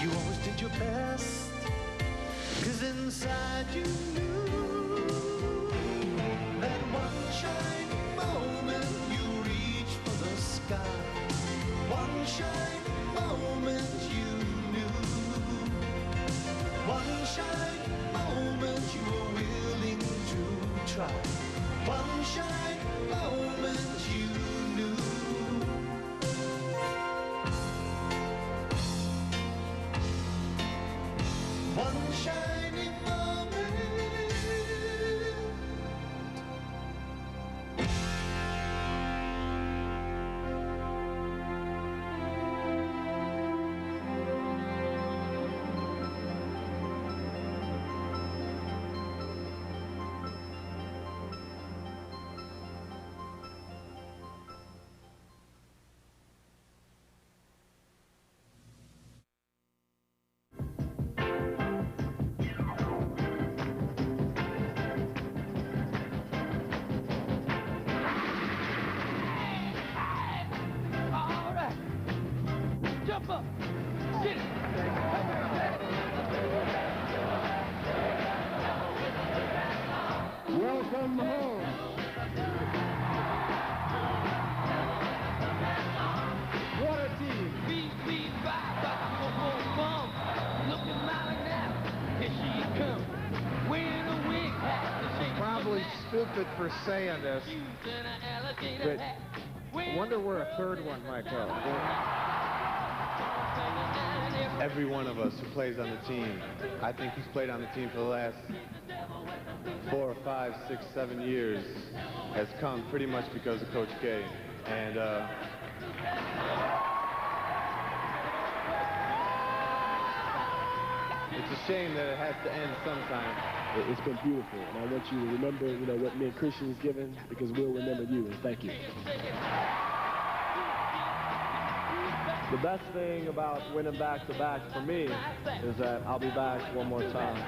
you always did your best, 'cause inside you knew that one shining moment you reach for the sky. One shining moment you knew. One shining moment you were willing to try. One shining moment you knew. One shining moment. stupid for saying this, but I wonder where a third one might go. Every one of us who plays on the team, I think who's played on the team for the last 4, 5, 6, 7 years, has come pretty much because of Coach K. And it's a shame that it has to end sometime. It's been beautiful, and I want you to remember, you know, what me and Christian has given, because we'll remember you, and thank you. The best thing about winning back-to-back for me is that I'll be back one more time.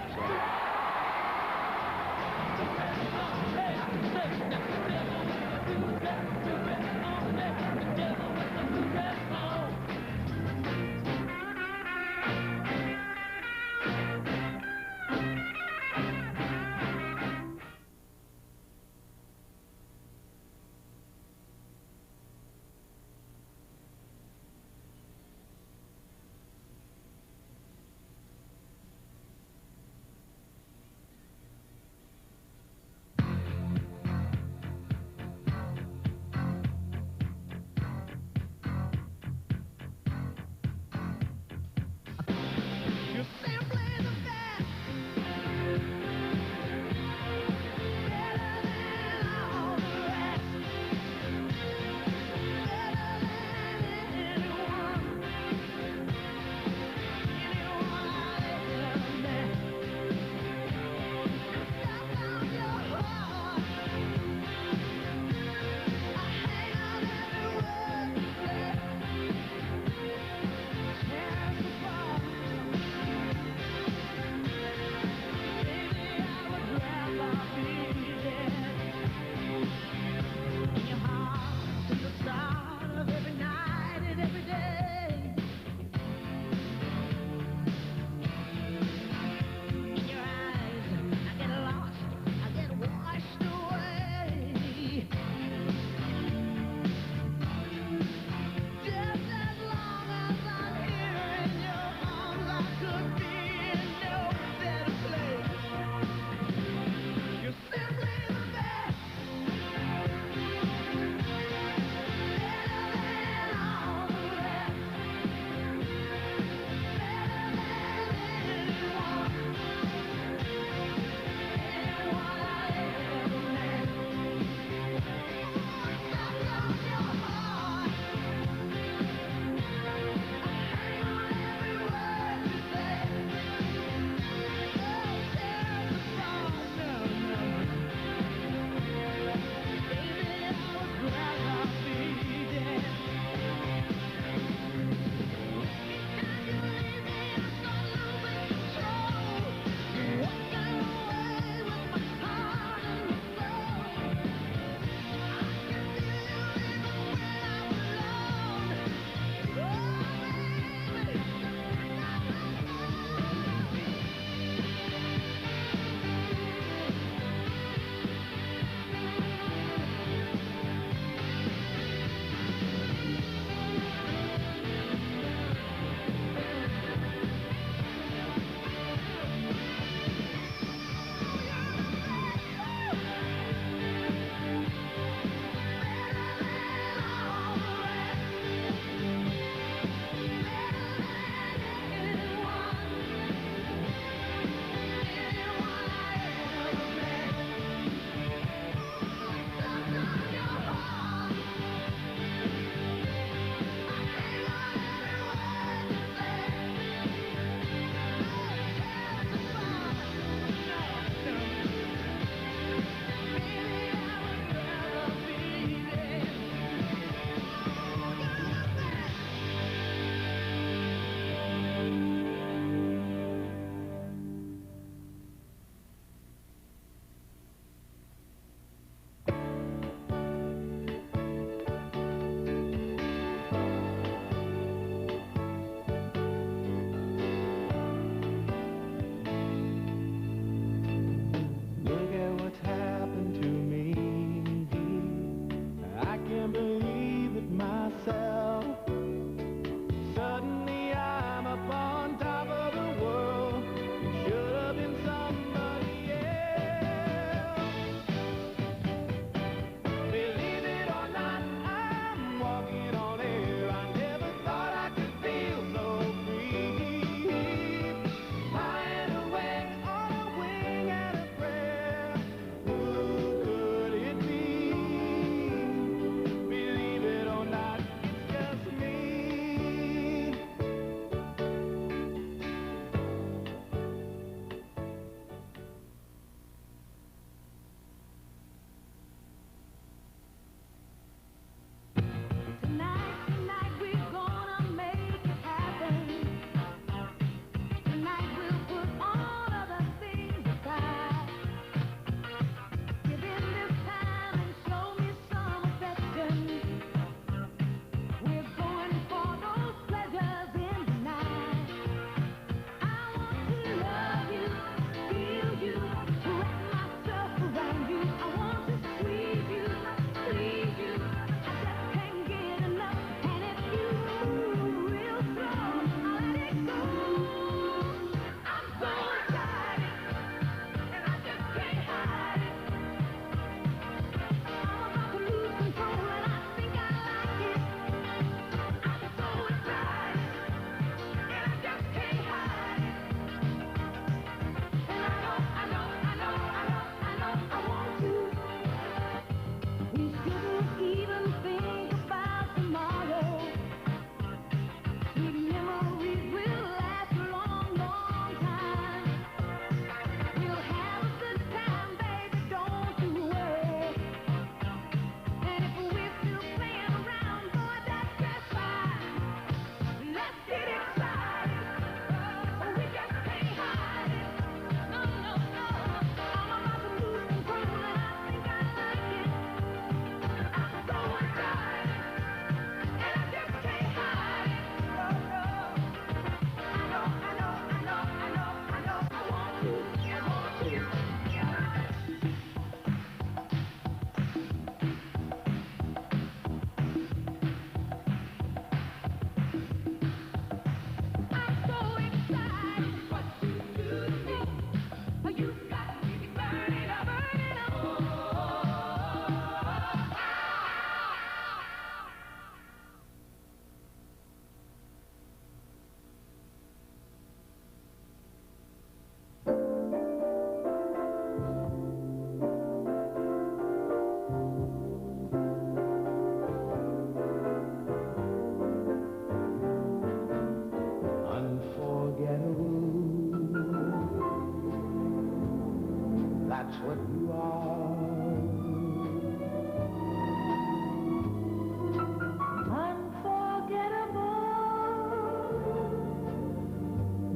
that's what you are.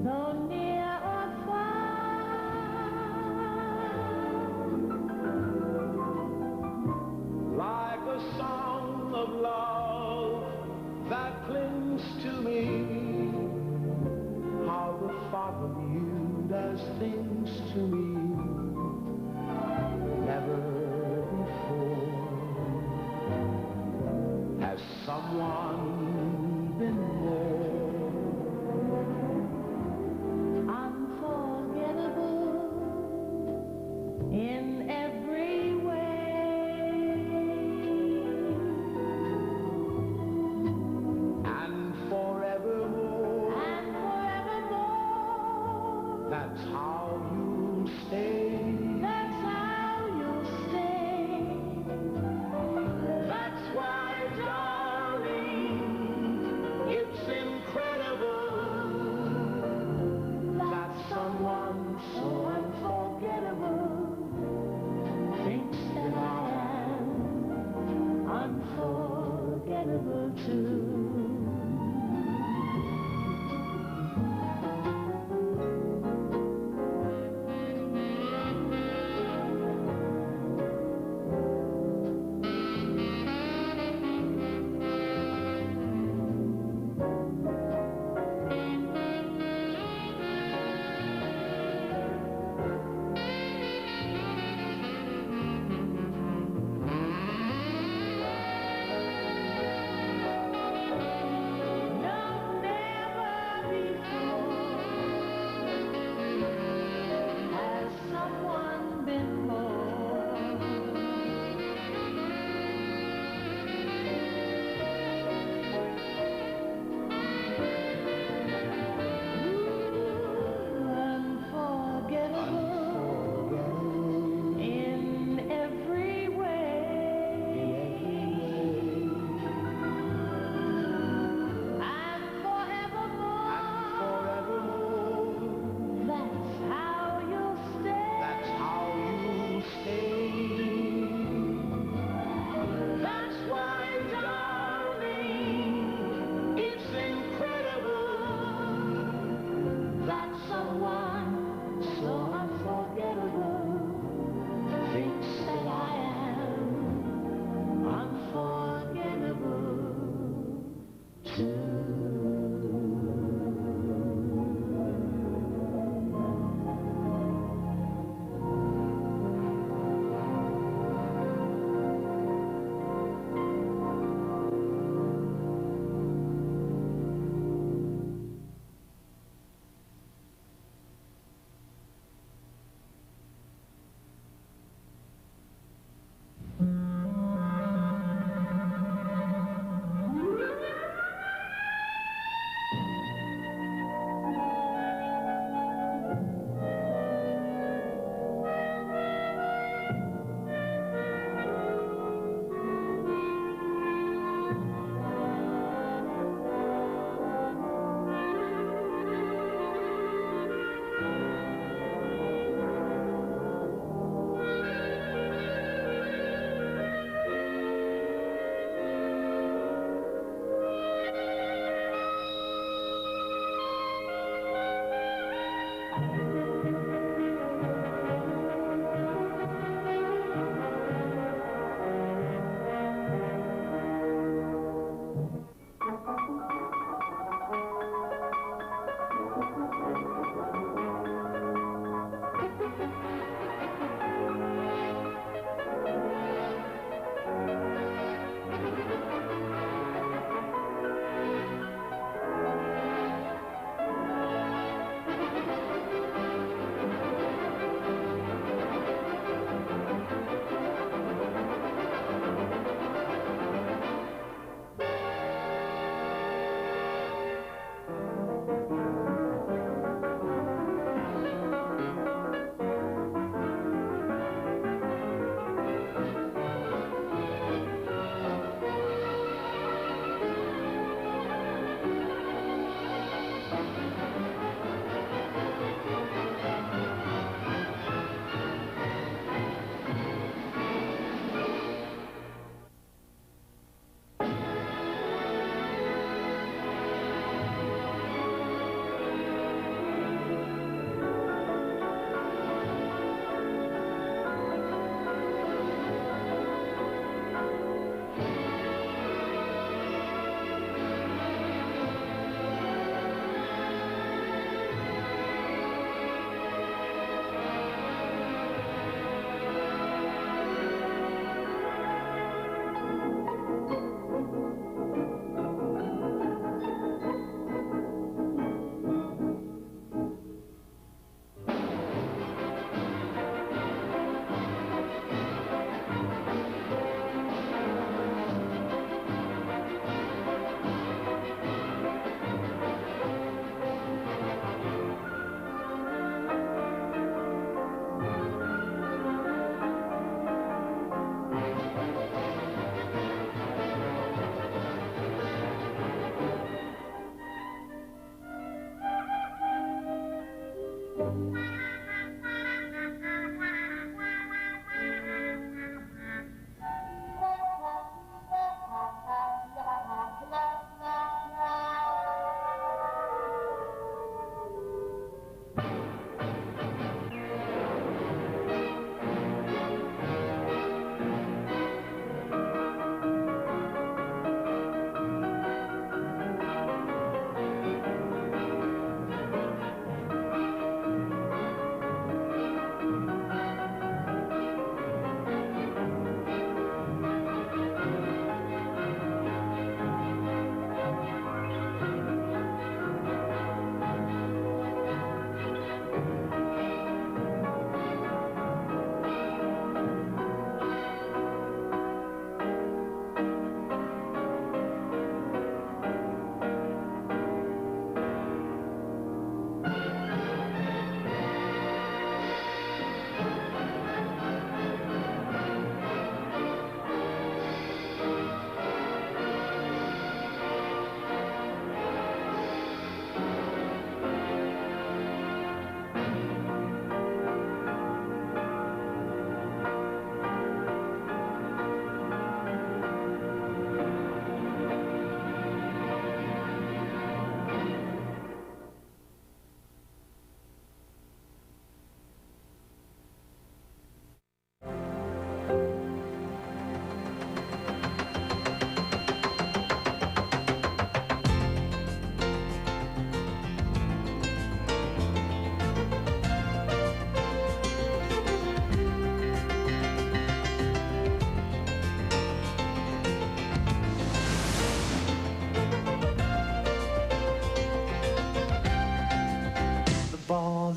Though near or far, like a song of love that clings to me, how the thought of you does things to me.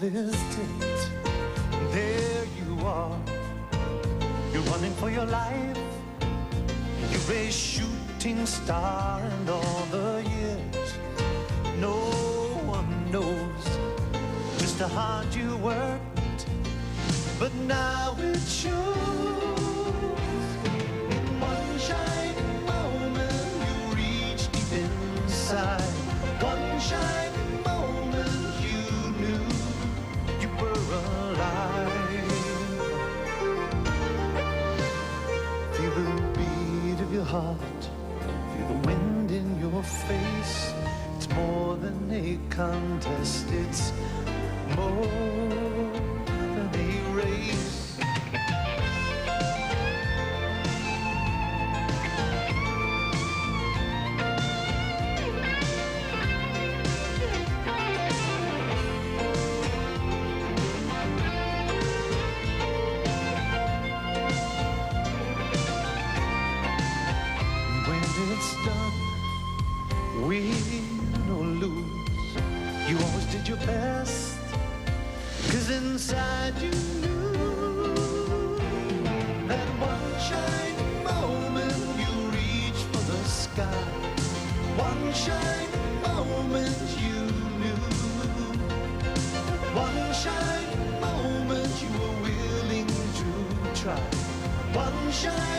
is tipped. There you are. You're running for your life. You're a shooting star, and all the years no one knows just how hard you worked, but now it shows. In one shining moment you reach deep inside. One shining moment you knew you were alive. Feel the beat of your heart, feel the wind in your face. It's more than a contest, it's more than a race. It's done, win or lose, you always did your best, 'cause inside you knew that one shining moment you reached for the sky. One shining moment you knew. One shining moment you were willing to try. One shining